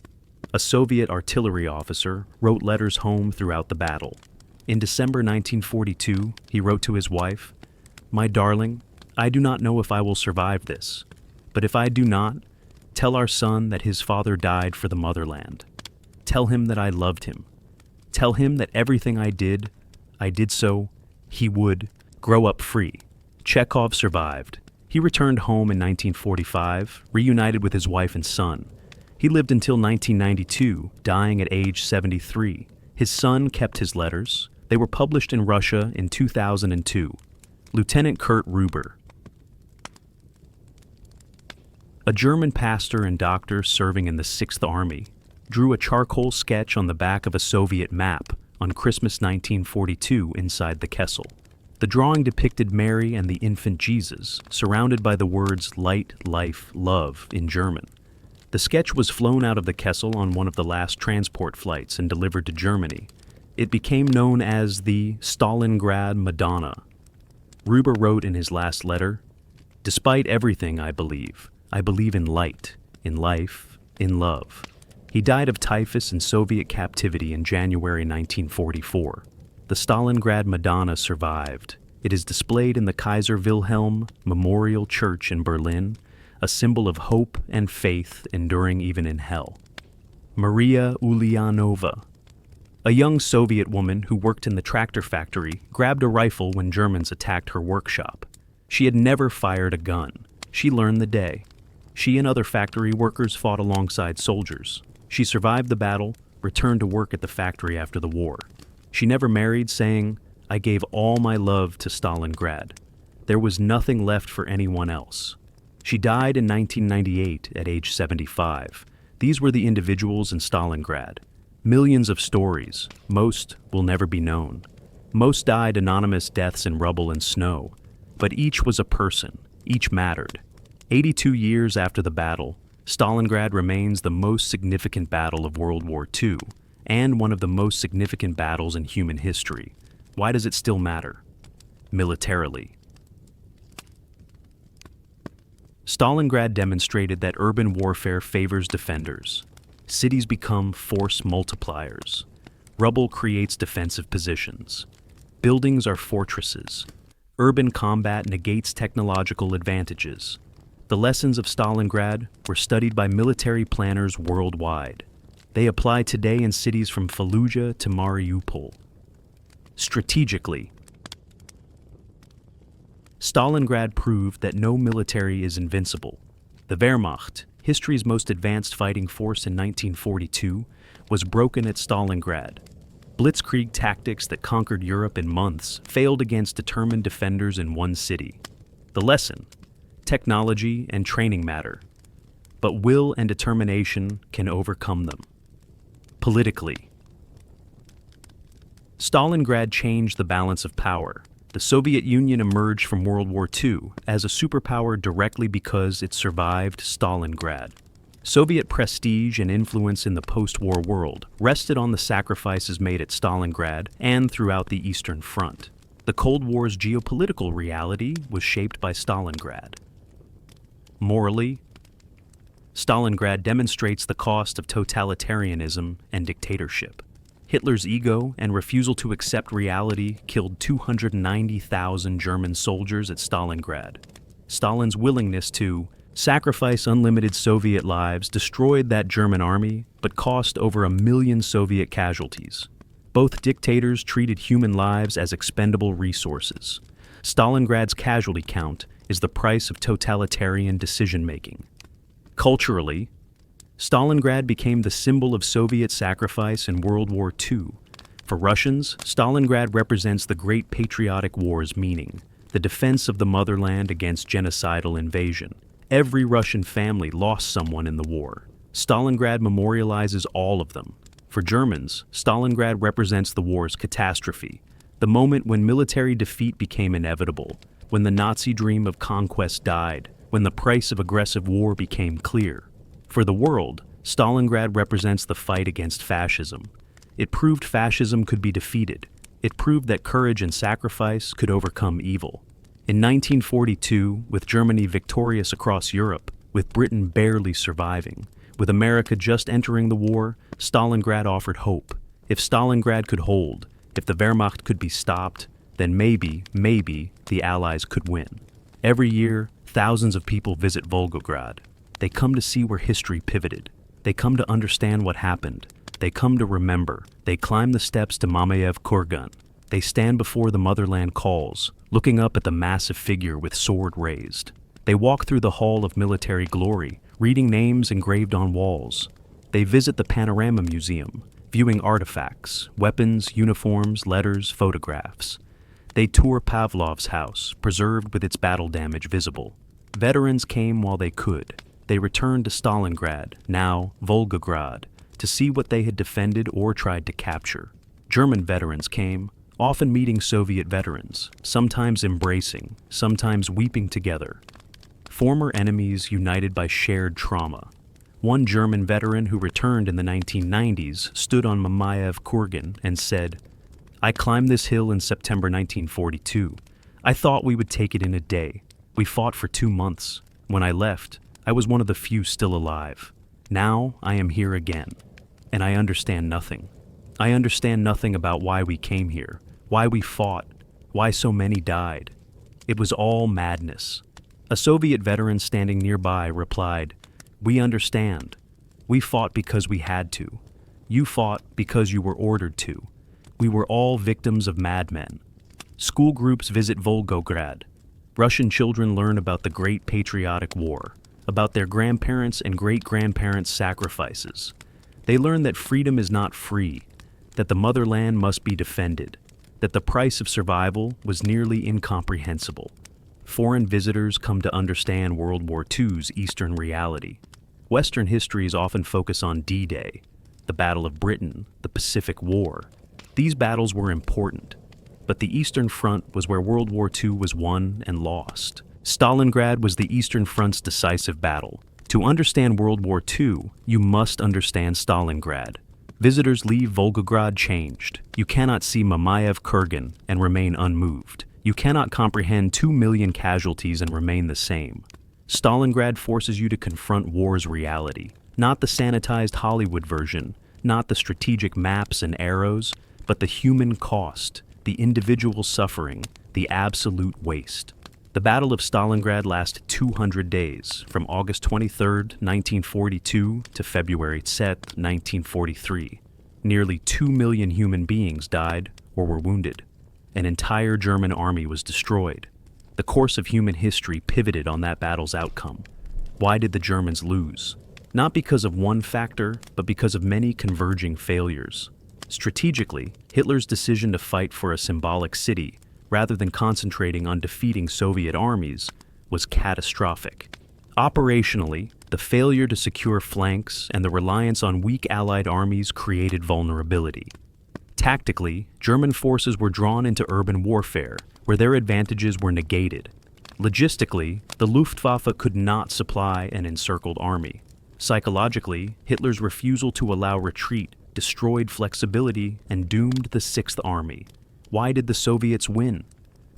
Speaker 1: a Soviet artillery officer, wrote letters home throughout the battle. In December 1942, he wrote to his wife, "My darling, I do not know if I will survive this, but if I do not, tell our son that his father died for the motherland. Tell him that I loved him. Tell him that everything I did so, he would grow up free." Chekhov survived. He returned home in 1945, reunited with his wife and son. He lived until 1992, dying at age 73. His son kept his letters. They were published in Russia in 2002. Lieutenant Kurt Ruber. A German pastor and doctor serving in the 6th Army drew a charcoal sketch on the back of a Soviet map on Christmas 1942 inside the Kessel. The drawing depicted Mary and the infant Jesus, surrounded by the words light, life, love in German. The sketch was flown out of the Kessel on one of the last transport flights and delivered to Germany. It became known as the Stalingrad Madonna. Ruber wrote in his last letter, "Despite everything I believe in light, in life, in love." He died of typhus in Soviet captivity in January 1944. The Stalingrad Madonna survived. It is displayed in the Kaiser Wilhelm Memorial Church in Berlin, a symbol of hope and faith enduring even in hell. Maria Ulyanova. A young Soviet woman who worked in the tractor factory grabbed a rifle when Germans attacked her workshop. She had never fired a gun. She learned the day. She and other factory workers fought alongside soldiers. She survived the battle, returned to work at the factory after the war. She never married, saying, "I gave all my love to Stalingrad. There was nothing left for anyone else." She died in 1998 at age 75. These were the individuals in Stalingrad. Millions of stories. Most will never be known. Most died anonymous deaths in rubble and snow. But each was a person. Each mattered. 82 years after the battle, Stalingrad remains the most significant battle of World War II, and one of the most significant battles in human history. Why does it still matter? Militarily. Stalingrad demonstrated that urban warfare favors defenders. Cities become force multipliers. Rubble creates defensive positions. Buildings are fortresses. Urban combat negates technological advantages. The lessons of Stalingrad were studied by military planners worldwide. They apply today in cities from Fallujah to Mariupol. Strategically, Stalingrad proved that no military is invincible. The Wehrmacht, history's most advanced fighting force in 1942, was broken at Stalingrad. Blitzkrieg tactics that conquered Europe in months failed against determined defenders in one city. The lesson: technology and training matter, but will and determination can overcome them. Politically, Stalingrad changed the balance of power. The Soviet Union emerged from World War II as a superpower directly because it survived Stalingrad. Soviet prestige and influence in the post-war world rested on the sacrifices made at Stalingrad and throughout the Eastern Front. The Cold War's geopolitical reality was shaped by Stalingrad. Morally, Stalingrad demonstrates the cost of totalitarianism and dictatorship. Hitler's ego and refusal to accept reality killed 290,000 German soldiers at Stalingrad. Stalin's willingness to sacrifice unlimited Soviet lives destroyed that German army, but cost over 1 million Soviet casualties. Both dictators treated human lives as expendable resources. Stalingrad's casualty count is the price of totalitarian decision-making. Culturally, Stalingrad became the symbol of Soviet sacrifice in World War II. For Russians, Stalingrad represents the Great Patriotic War's meaning, the defense of the motherland against genocidal invasion. Every Russian family lost someone in the war. Stalingrad memorializes all of them. For Germans, Stalingrad represents the war's catastrophe, the moment when military defeat became inevitable, when the Nazi dream of conquest died, when the price of aggressive war became clear. For the world, Stalingrad represents the fight against fascism. It proved fascism could be defeated. It proved that courage and sacrifice could overcome evil. In 1942, with Germany victorious across Europe, with Britain barely surviving, with America just entering the war, Stalingrad offered hope. If Stalingrad could hold, if the Wehrmacht could be stopped, then maybe the Allies could win. Every year, thousands of people visit Volgograd. They come to see where history pivoted. They come to understand what happened. They come to remember. They climb the steps to Mamayev Kurgan. They stand before the motherland calls, looking up at the massive figure with sword raised. They walk through the hall of military glory, reading names engraved on walls. They visit the Panorama Museum, viewing artifacts, weapons, uniforms, letters, photographs. They tour Pavlov's house, preserved with its battle damage visible. Veterans came while they could. They returned to Stalingrad, now Volgograd, to see what they had defended or tried to capture. German veterans came, often meeting Soviet veterans, sometimes embracing, sometimes weeping together. Former enemies united by shared trauma. One German veteran who returned in the 1990s stood on Mamayev Kurgan and said, "I climbed this hill in September 1942. I thought we would take it in a day. We fought for 2 months. When I left, I was one of the few still alive. Now I am here again, and I understand nothing. I understand nothing about why we came here, why we fought, why so many died. It was all madness." A Soviet veteran standing nearby replied, "We understand. We fought because we had to. You fought because you were ordered to. We were all victims of madmen." School groups visit Volgograd. Russian children learn about the Great Patriotic War, about their grandparents' and great-grandparents' sacrifices. They learn that freedom is not free, that the motherland must be defended, that the price of survival was nearly incomprehensible. Foreign visitors come to understand World War II's Eastern reality. Western histories often focus on D-Day, the Battle of Britain, the Pacific War. These battles were important, but the Eastern Front was where World War II was won and lost. Stalingrad was the Eastern Front's decisive battle. To understand World War II, you must understand Stalingrad. Visitors leave Volgograd changed. You cannot see Mamayev Kurgan and remain unmoved. You cannot comprehend 2 million casualties and remain the same. Stalingrad forces you to confront war's reality. Not the sanitized Hollywood version, not the strategic maps and arrows, but the human cost, the individual suffering, the absolute waste. The Battle of Stalingrad lasted 200 days, from August 23, 1942 to February 7, 1943. Nearly 2 million human beings died or were wounded. An entire German army was destroyed. The course of human history pivoted on that battle's outcome. Why did the Germans lose? Not because of one factor, but because of many converging failures. Strategically, Hitler's decision to fight for a symbolic city, rather than concentrating on defeating Soviet armies, was catastrophic. Operationally, the failure to secure flanks and the reliance on weak Allied armies created vulnerability. Tactically, German forces were drawn into urban warfare, where their advantages were negated. Logistically, the Luftwaffe could not supply an encircled army. Psychologically, Hitler's refusal to allow retreat destroyed flexibility and doomed the Sixth Army. Why did the Soviets win?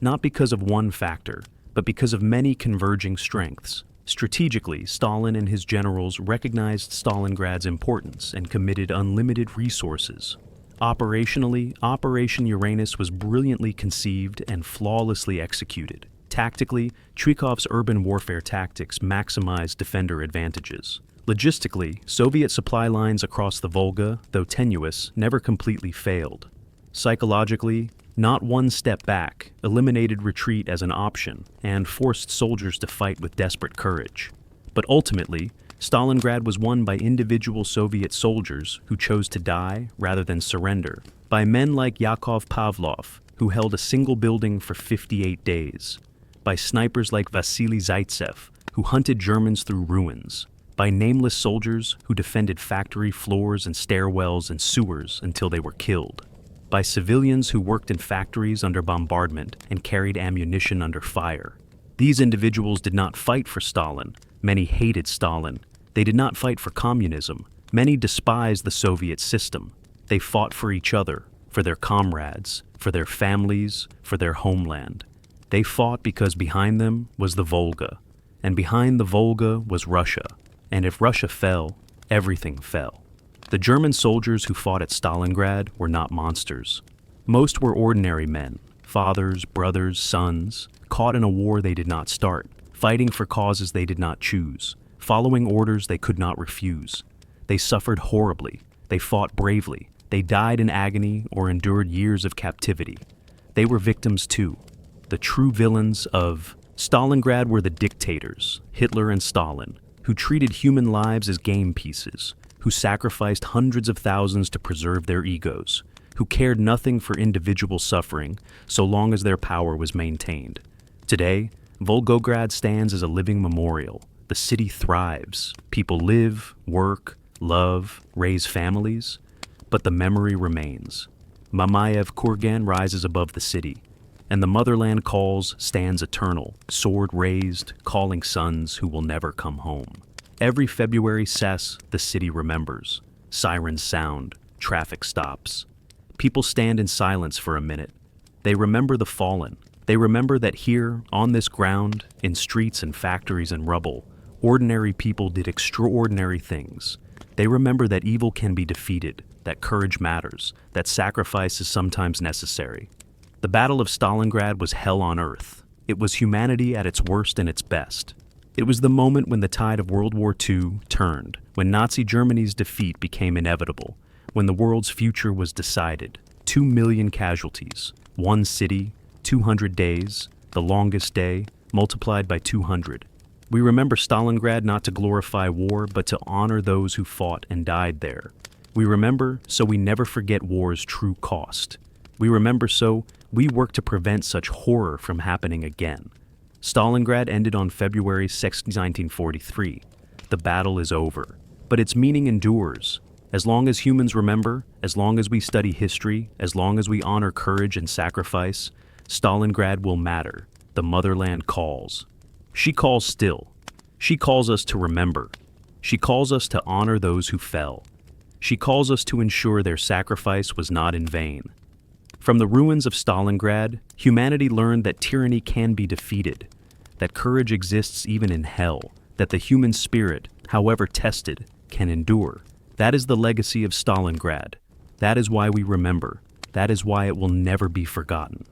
Speaker 1: Not because of one factor, but because of many converging strengths. Strategically, Stalin and his generals recognized Stalingrad's importance and committed unlimited resources. Operationally, Operation Uranus was brilliantly conceived and flawlessly executed. Tactically, Chuikov's urban warfare tactics maximized defender advantages. Logistically, Soviet supply lines across the Volga, though tenuous, never completely failed. Psychologically, not one step back eliminated retreat as an option and forced soldiers to fight with desperate courage. But ultimately, Stalingrad was won by individual Soviet soldiers who chose to die rather than surrender, by men like Yakov Pavlov, who held a single building for 58 days, by snipers like Vasily Zaytsev, who hunted Germans through ruins, by nameless soldiers who defended factory floors and stairwells and sewers until they were killed, by civilians who worked in factories under bombardment and carried ammunition under fire. These individuals did not fight for Stalin. Many hated Stalin. They did not fight for communism. Many despised the Soviet system. They fought for each other, for their comrades, for their families, for their homeland. They fought because behind them was the Volga, and behind the Volga was Russia. And if Russia fell, everything fell. The German soldiers who fought at Stalingrad were not monsters. Most were ordinary men, fathers, brothers, sons, caught in a war they did not start, fighting for causes they did not choose, following orders they could not refuse. They suffered horribly. They fought bravely. They died in agony or endured years of captivity. They were victims too. The true villains of Stalingrad were the dictators, Hitler and Stalin, who treated human lives as game pieces, who sacrificed hundreds of thousands to preserve their egos, who cared nothing for individual suffering so long as their power was maintained. Today, Volgograd stands as a living memorial. The city thrives. People live, work, love, raise families, but the memory remains. Mamayev Kurgan rises above the city, and the motherland calls stands eternal, sword raised, calling sons who will never come home. Every February cess, the city remembers. Sirens sound, traffic stops. People stand in silence for a minute. They remember the fallen. They remember that here, on this ground, in streets and factories and rubble, ordinary people did extraordinary things. They remember that evil can be defeated, that courage matters, that sacrifice is sometimes necessary. The Battle of Stalingrad was hell on earth. It was humanity at its worst and its best. It was the moment when the tide of World War II turned, when Nazi Germany's defeat became inevitable, when the world's future was decided. 2 million casualties, one city, 200 days, the longest day, multiplied by 200. We remember Stalingrad not to glorify war, but to honor those who fought and died there. We remember so we never forget war's true cost. We remember so we work to prevent such horror from happening again. Stalingrad ended on February 6, 1943. The battle is over, but its meaning endures. As long as humans remember, as long as we study history, as long as we honor courage and sacrifice, Stalingrad will matter. The motherland calls. She calls still. She calls us to remember. She calls us to honor those who fell. She calls us to ensure their sacrifice was not in vain. From the ruins of Stalingrad, humanity learned that tyranny can be defeated, that courage exists even in hell, that the human spirit, however tested, can endure. That is the legacy of Stalingrad. That is why we remember. That is why it will never be forgotten.